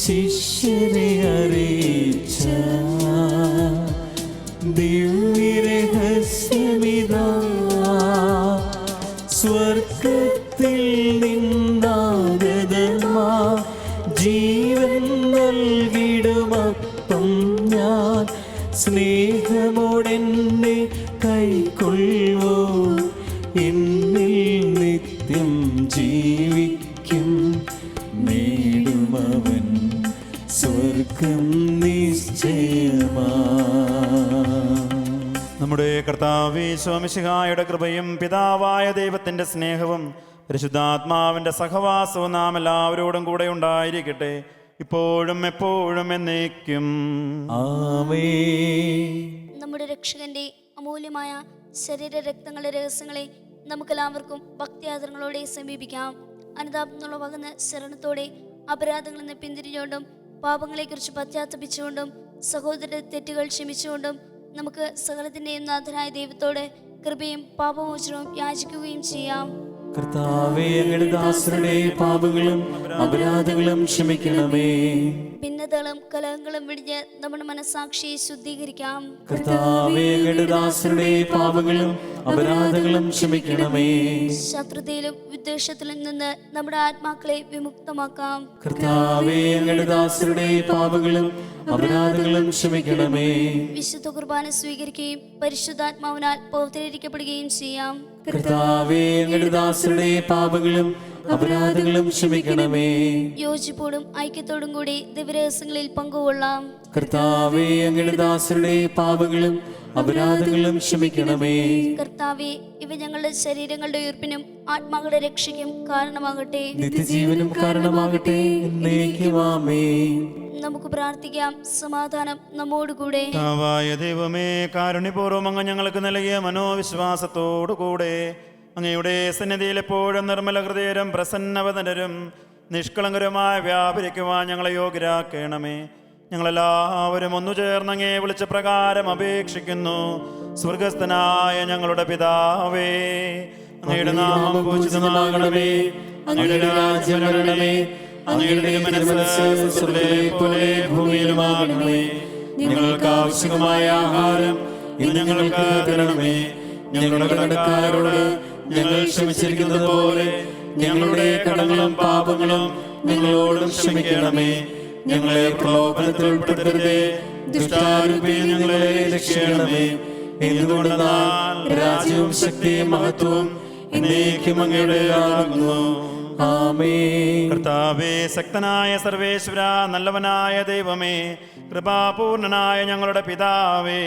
ശിഷ്യരെ അറിയിച്ച ദിവ്യരഹസ്യമിതാ, സ്വർഗത്തിൽ നിന്നാഗതമാ ജീവൻ നൽകിടുമപ്പം ഞാൻ സ്നേഹമോടെന്നെ കൈക്കൊള്ളുവോ, എന്നിൽ നിത്യം ജീവിക്കും, നേടുമവൻ സ്വർഗം നിശ്ചയമാ. നമ്മുടെ കർത്താവ് യേശു മിശിഹായുടെ കൃപയും പിതാവായ ദൈവത്തിൻ്റെ സ്നേഹവും പരിശുദ്ധാത്മാവിൻ്റെ സഹവാസവും നാം എല്ലാവരോടും കൂടെ ഉണ്ടായിരിക്കട്ടെ, ഇപ്പോഴും എപ്പോഴും എന്നേക്കും. ആമേൻ. നമ്മുടെ രക്ഷകന്റെ അമൂല്യമായ ശരീര രക്തങ്ങളുടെ രഹസ്യങ്ങളെ നമുക്കെല്ലാവർക്കും ഭക്തിയാദരങ്ങളോടെ സമീപിക്കാം. അനുതാപത്തിനുള്ള വകുന്ന ശരണത്തോടെ അപരാധങ്ങളിൽ നിന്ന് പിന്തിരിഞ്ഞുകൊണ്ടും പാപങ്ങളെക്കുറിച്ച് പശ്ചാത്തപിച്ചുകൊണ്ടും സഹോദര തെറ്റുകൾ ക്ഷമിച്ചുകൊണ്ടും നമുക്ക് സകലത്തിൻ്റെയും നാഥനായ ദൈവത്തോട് കൃപയും പാപമോചനവും യാചിക്കുകയും ചെയ്യാം. കർത്താവേ, അങ്ങയുടെ ദാസരുടെ പാപങ്ങളും അപരാധങ്ങളും ക്ഷമിക്കണമേ. ഭിന്നതകളും കലഹങ്ങളും വിടിഞ്ഞ് നമ്മുടെ മനസ്സാക്ഷിയെ ശുദ്ധീകരിക്കാം. കർത്താവേ, അങ്ങയുടെ ദാസരുടെ പാപങ്ങളും അപരാധങ്ങളും ക്ഷമിക്കണമേ. ശത്രുതയിലും വിദ്വേഷത്തിലും നിന്ന് നമ്മുടെ ആത്മാക്കളെ വിമുക്തമാക്കാം. കർത്താവേ, അങ്ങയുടെ ദാസരുടെ പാപങ്ങളും അപരാധങ്ങളും ക്ഷമിക്കണമേ. വിശുദ്ധ കുർബാന സ്വീകരിക്കുകയും പരിശുദ്ധാത്മാവിനാൽ പൗത്രീകരിക്കപ്പെടുകയും ചെയ്യാം. കർത്താവേ, അങ്ങയുടെ ദാസരുടെ പാപങ്ങളും അപരാധങ്ങളും ക്ഷമിക്കണമേ. യോജിപ്പോടും ഐക്യത്തോടും കൂടി ദിവ്യരഹസ്യങ്ങളിൽ പങ്കുകൊള്ളാം. കർത്താവേ, അങ്ങയുടെ ദാസരുടെ പാപങ്ങളും അപരാധങ്ങളും ക്ഷമിക്കണമേ. കർത്താവേ, ഇവ ഞങ്ങളുടെ ശരീരങ്ങളുടെ ഉയർപ്പിനും ആത്മാക്കളുടെ രക്ഷയ്ക്കും കാരണമാകട്ടെ. നിത്യജീവനും കാരണമാകട്ടെ. എന്നേക്കും ആമേൻ. നമുക്ക് പ്രാർത്ഥിക്കാം. സമാധാനം നമ്മോടുകൂടെ. കർത്താവായ ദൈവമേ, കാരുണ്യപൂർവ്വം അങ്ങ് ഞങ്ങൾക്ക് നൽകിയ മനോവിശ്വാസത്തോടുകൂടെ അങ്ങയുടെ സന്നിധിയിൽ എപ്പോഴും നിർമ്മല ഹൃദയരും പ്രസന്നവദനരും നിഷ്കളങ്കരുമായ വ്യാപരിക്കുവാൻ ഞങ്ങളെ യോഗ്യരാക്കണമേ. ഞങ്ങളെല്ലാവരും ഒന്നു ചേർന്ന് അങ്ങേ വിളിച്ച പ്രകാരം അപേക്ഷിക്കുന്നു. സ്വർഗസ്ഥനായ ഞങ്ങളുടെ പിതാവേ, അങ്ങയുടെ നാമം പൂജിതമാകണമേ, അങ്ങയുടെ രാജ്യം വരണമേ, അങ്ങയുടെ തിരുമനസ്സ് സ്വർഗ്ഗത്തിലെ പോലെ ഭൂമിയിലുമാകണമേ. ഞങ്ങൾക്ക് ആവശ്യമായ ആഹാരം ഇന്ന് ഞങ്ങൾക്ക് തരണമേ. ഞങ്ങളുടെ കടക്കാരോട് ഞങ്ങൾ ക്ഷമിച്ചിരിക്കുന്നത് പോലെ ഞങ്ങളുടെ കടങ്ങളും പാപങ്ങളും ഞങ്ങളോടും ക്ഷമിക്കണമേ. ഞങ്ങളെ പ്രലോഭനത്തിൽ ഉൾപ്പെടുത്തരുതേ, ദുഷ്ടാരൂപിയിൽ ഞങ്ങളെ രക്ഷിക്കണമേ. എന്തുകൊണ്ടെന്നാൽ രാജ്യവും ശക്തിയും മഹത്വവും എന്നേക്കും അങ്ങയുടേതാകുന്നു. ആമേൻ. കർത്താവേ, ശക്തനായ സർവേശ്വര, നല്ലവനായ ദൈവമേ, കൃപാപൂർണനായ ഞങ്ങളുടെ പിതാവേ,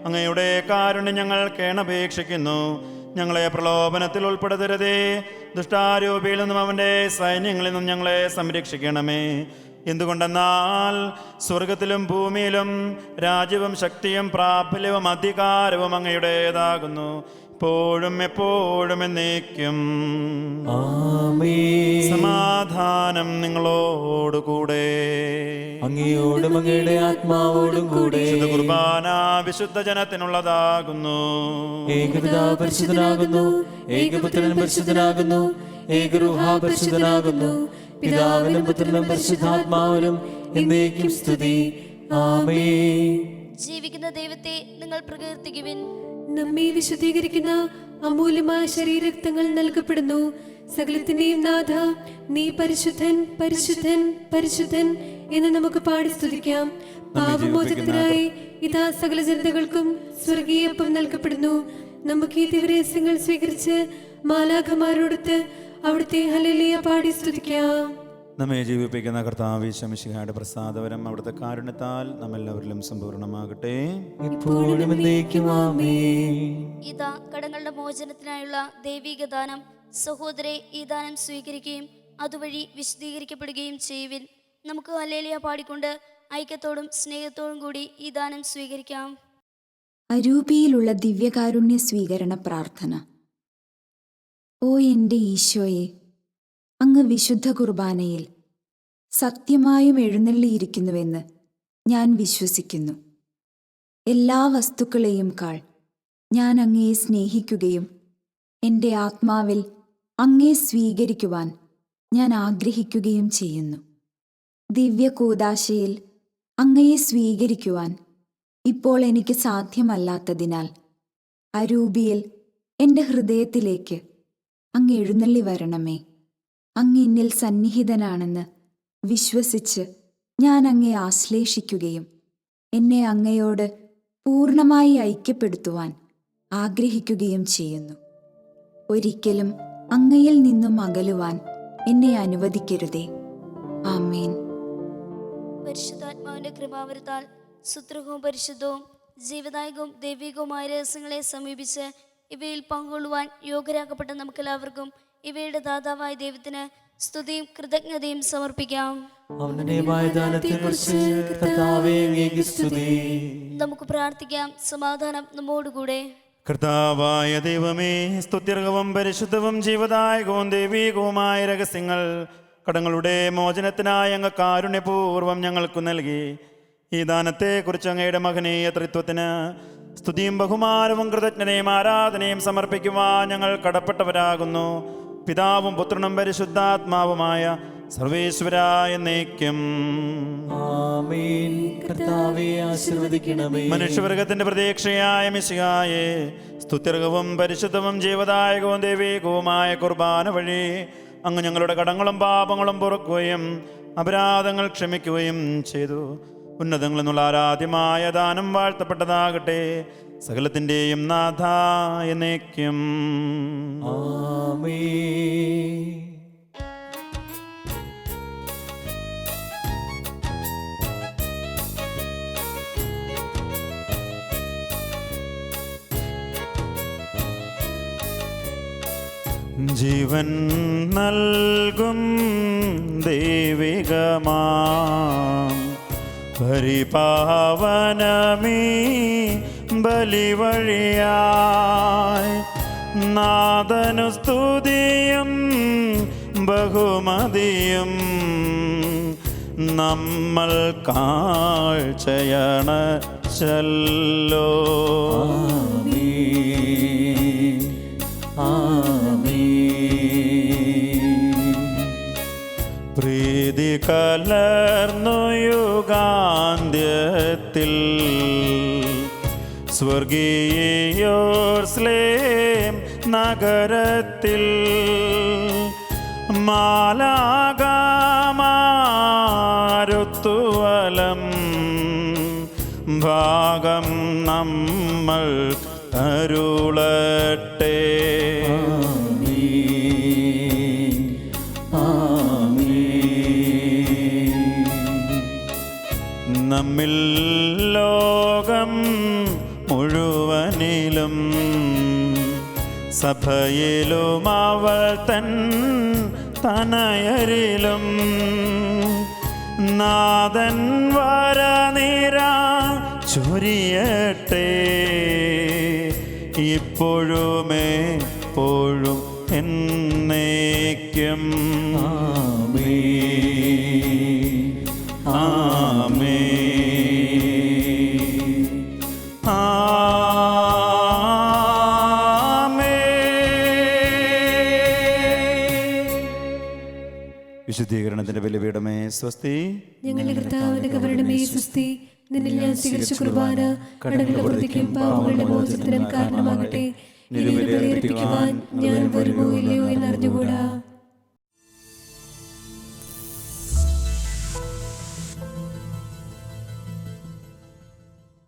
അങ്ങയുടെ കാരുണ്യം ഞങ്ങൾ കേണപേക്ഷിക്കുന്നു. ഞങ്ങളെ പ്രലോഭനത്തിൽ ഉൾപ്പെടുത്തരുതേ, ദുഷ്ടാരൂപിയിൽ നിന്നും അവൻ്റെ സൈന്യങ്ങളിൽ നിന്നും ഞങ്ങളെ സംരക്ഷിക്കണമേ. എന്തുകൊണ്ടെന്നാൽ സ്വർഗത്തിലും ഭൂമിയിലും രാജ്യവും ശക്തിയും പ്രാബല്യവും അധികാരവും അങ്ങയുടേതാകുന്നു, ഇപ്പോഴും എപ്പോഴും എന്നേക്കും. ആമേൻ. സമാധാനം നിങ്ങളോടുകൂടെ. അങ്ങയോടും അങ്ങയുടെ ആത്മാവോടും കൂടെ. വിശുദ്ധ കുർബാന വിശുദ്ധ ജനത്തിനുള്ളതാകുന്നു. ഏകപിതാവ് പരിശുദ്ധനാകുന്നു, ഏകപുത്രൻ പരിശുദ്ധനാകുന്നു, ഏകരൂഹാ പരിശുദ്ധനാകുന്നു. പിതാവിനും പുത്രനും പരിശുദ്ധാത്മാവിനും എന്നേക്കും സ്തുതി. ആമേൻ. ജീവിക്കുന്ന ദൈവത്തെ നിങ്ങൾ പ്രകീർത്തിക്കുവിൻ. നമ്മെ വിശുദ്ധീകരിക്കുന്ന അമൂല്യമായ ശരീരരക്തങ്ങൾ നൽകപ്പെടുന്നു. സകലത്തിന്റെയും നാഥ, നീ പരിശുദ്ധൻ, പരിശുദ്ധൻ, പരിശുദ്ധൻ എന്ന് നമുക്ക് പാടി സ്തുതിക്കാം. പാപമോചനത്തിനായി ഇതാ സകല ജനതകൾക്കും സ്വർഗീയപ്പം നൽകപ്പെടുന്നു. നമുക്ക് ഈ ദിവരഹസ്യങ്ങൾ സ്വീകരിച്ച് മാലാഖമാരോടൊത്ത് അവിടുത്തെ ഹല്ലേലൂയ പാടി സ്തുതിക്കാം. നമ്മെ ജീവിപ്പിക്കുന്ന കർത്താവ് ഈശോ മിശിഹായുടെ പ്രസാദവരം അവിടുത്തെ കാരുണ്യത്താൽ നമ്മെല്ലാവരിലും സമ്പൂർണ്ണമാകട്ടെ. ഇപ്പോഴും എന്നേക്കും ആമേൻ. ഇതാ കടങ്ങളുടെ മോചനത്തിനായുള്ള ദൈവിക ദാനം. സഹോദരെ, ഈ ദാനം സ്വീകരിക്കുകയും അതുവഴി വിശദീകരിക്കപ്പെടുകയും ചെയ്യുവിൻ. നമുക്ക് ഹല്ലേലൂയ പാടിക്കൊണ്ട് ഐക്യത്തോടും സ്നേഹത്തോടും കൂടി ഈ ദാനം സ്വീകരിക്കാം. അരൂപിയിലുള്ള ദിവ്യകാരുണ്യ സ്വീകരണ പ്രാർത്ഥന. ഓ എൻ്റെ ഈശോയെ, അങ്ങ് വിശുദ്ധ കുർബാനയിൽ സത്യമായും എഴുന്നള്ളിയിരിക്കുന്നുവെന്ന് ഞാൻ വിശ്വസിക്കുന്നു. എല്ലാ വസ്തുക്കളെയും കാൾ ഞാൻ അങ്ങയെ സ്നേഹിക്കുകയും എൻ്റെ ആത്മാവിൽ അങ്ങയെ സ്വീകരിക്കുവാൻ ഞാൻ ആഗ്രഹിക്കുകയും ചെയ്യുന്നു. ദിവ്യകൂദാശയിൽ അങ്ങയെ സ്വീകരിക്കുവാൻ ഇപ്പോൾ എനിക്ക് സാധ്യമല്ലാത്തതിനാൽ അരൂപിയിൽ എൻ്റെ ഹൃദയത്തിലേക്ക് അങ്ങ് എഴുന്നള്ളി വരണമേ. അങ്ങ് എന്നിൽ സന്നിഹിതനാണെന്ന് വിശ്വസിച്ച് ഞാൻ അങ്ങയെ ആശ്ലേഷിക്കുകയും എന്നെ അങ്ങയോട് പൂർണ്ണമായി ഐക്യപ്പെടുത്തുവാൻ ആഗ്രഹിക്കുകയും ചെയ്യുന്നു. ഒരിക്കലും അങ്ങയിൽ നിന്നും അകലുവാൻ എന്നെ അനുവദിക്കരുതേ. ആമേൻ. പരിശുദ്ധാത്മാവിന്റെ കൃപാവരത്താൽ സുത്രഹവും പരിശുദ്ധവും ജീവദായകവും ദൈവികവുമായ രഹസ്യങ്ങളെ സമീപിച്ച് ഇവയിൽ പങ്കുകൊള്ളുവാൻ യോഗ്യരാക്കപ്പെട്ട നമുക്കെല്ലാവർക്കും ഇവയുടെ ദാതാവായ ദൈവത്തിന് സ്തുതിയും കൃതജ്ഞതയും സമർപ്പിക്കാം. നമുക്ക് പ്രാർത്ഥിക്കാം. സമാധാനം നമ്മോടുകൂടെ. കർത്താവായ ദൈവമേ, സ്തുത്യർഹവും പരിശുദ്ധവും ജീവദായകവും ദൈവികവുമായ രഹസ്യങ്ങൾ കടങ്ങളുടെ മോചനത്തിനായി അങ്ങ് കാരുണ്യപൂർവ്വം ഞങ്ങൾക്ക് നൽകി. ഈ ദാനത്തെക്കുറിച്ച് അങ്ങയുടെ മഹനീയ ത്രിത്വത്തിന് സ്തുതിയും ബഹുമാനവും കൃതജ്ഞതയും ആരാധനയും സമർപ്പിക്കുവാൻ ഞങ്ങൾ കടപ്പെട്ടവരാകുന്നു. പിതാവും പുത്രനും പരിശുദ്ധാത്മാവുമായ സർവേശ്വരായ എന്നേക്കും. ആമേൻ. കർത്താവേ, ആശീർവദിക്കണമേ. മനുഷ്യവർഗത്തിന്റെ പ്രതീക്ഷയായ മിശിഹായെ, സ്തുത്യർഹവും പരിശുദ്ധവും ജീവദായകവും ദൈവികവുമായ കുർബാന വഴി അങ്ങ് ഞങ്ങളുടെ കടങ്ങളും പാപങ്ങളും പൊറുക്കുകയും അപരാധങ്ങൾ ക്ഷമിക്കുകയും ചെയ്തു. ഉന്നതങ്ങളിൽ നിന്നുള്ള ആരാധ്യമായ ദാനം വാഴ്ത്തപ്പെട്ടതാകട്ടെ. സകലത്തിൻ്റെയും നാഥ എന്നേക്കും. ആമേൻ. ജീവൻ നൽകും ദൈവികമാം പരിപാവനമീ ബലിവഴിയായി നാദനു സ്തുതിയും ബഹുമതിയും നമ്മൾ കാഴ്ചയണ ചല്ലോ. പ്രീതി കലർന്നു യുഗാന്ത്യത്തിൽ സ്വർഗീയോർസ്ലേം നഗരത്തിൽ മാലാകമാരുത്തുവലം ഭാഗം നമ്മൾ അരുളട്ടെ. നമ്മിൽ ലോകം മുഴുവനിലും സഭയിലും അവൾ തൻ തനയരിലും നാദൻ വരനിര ചൊരിയട്ടെ. ഇപ്പോഴും എന്നേക്കും. ആമേൻ. വിശുദ്ധീകരണത്തിന്റെ ബലിപീഠമേ സ്വസ്തി. ഞങ്ങളുടെ കർത്താവിന്റെ കബറിടമേ സ്വസ്തി. നിന്നിൽ ഞാൻ സ്വീകരിച്ച കുർബാന കടങ്ങളുടെ വൃത്തിക്കും പാപങ്ങളുടെ മോചനത്തിനും കാരണമാകട്ടെ. നിന്നെ ബലിയർപ്പിക്കുവാൻ ഞാൻ വരുമോ ഇല്ല.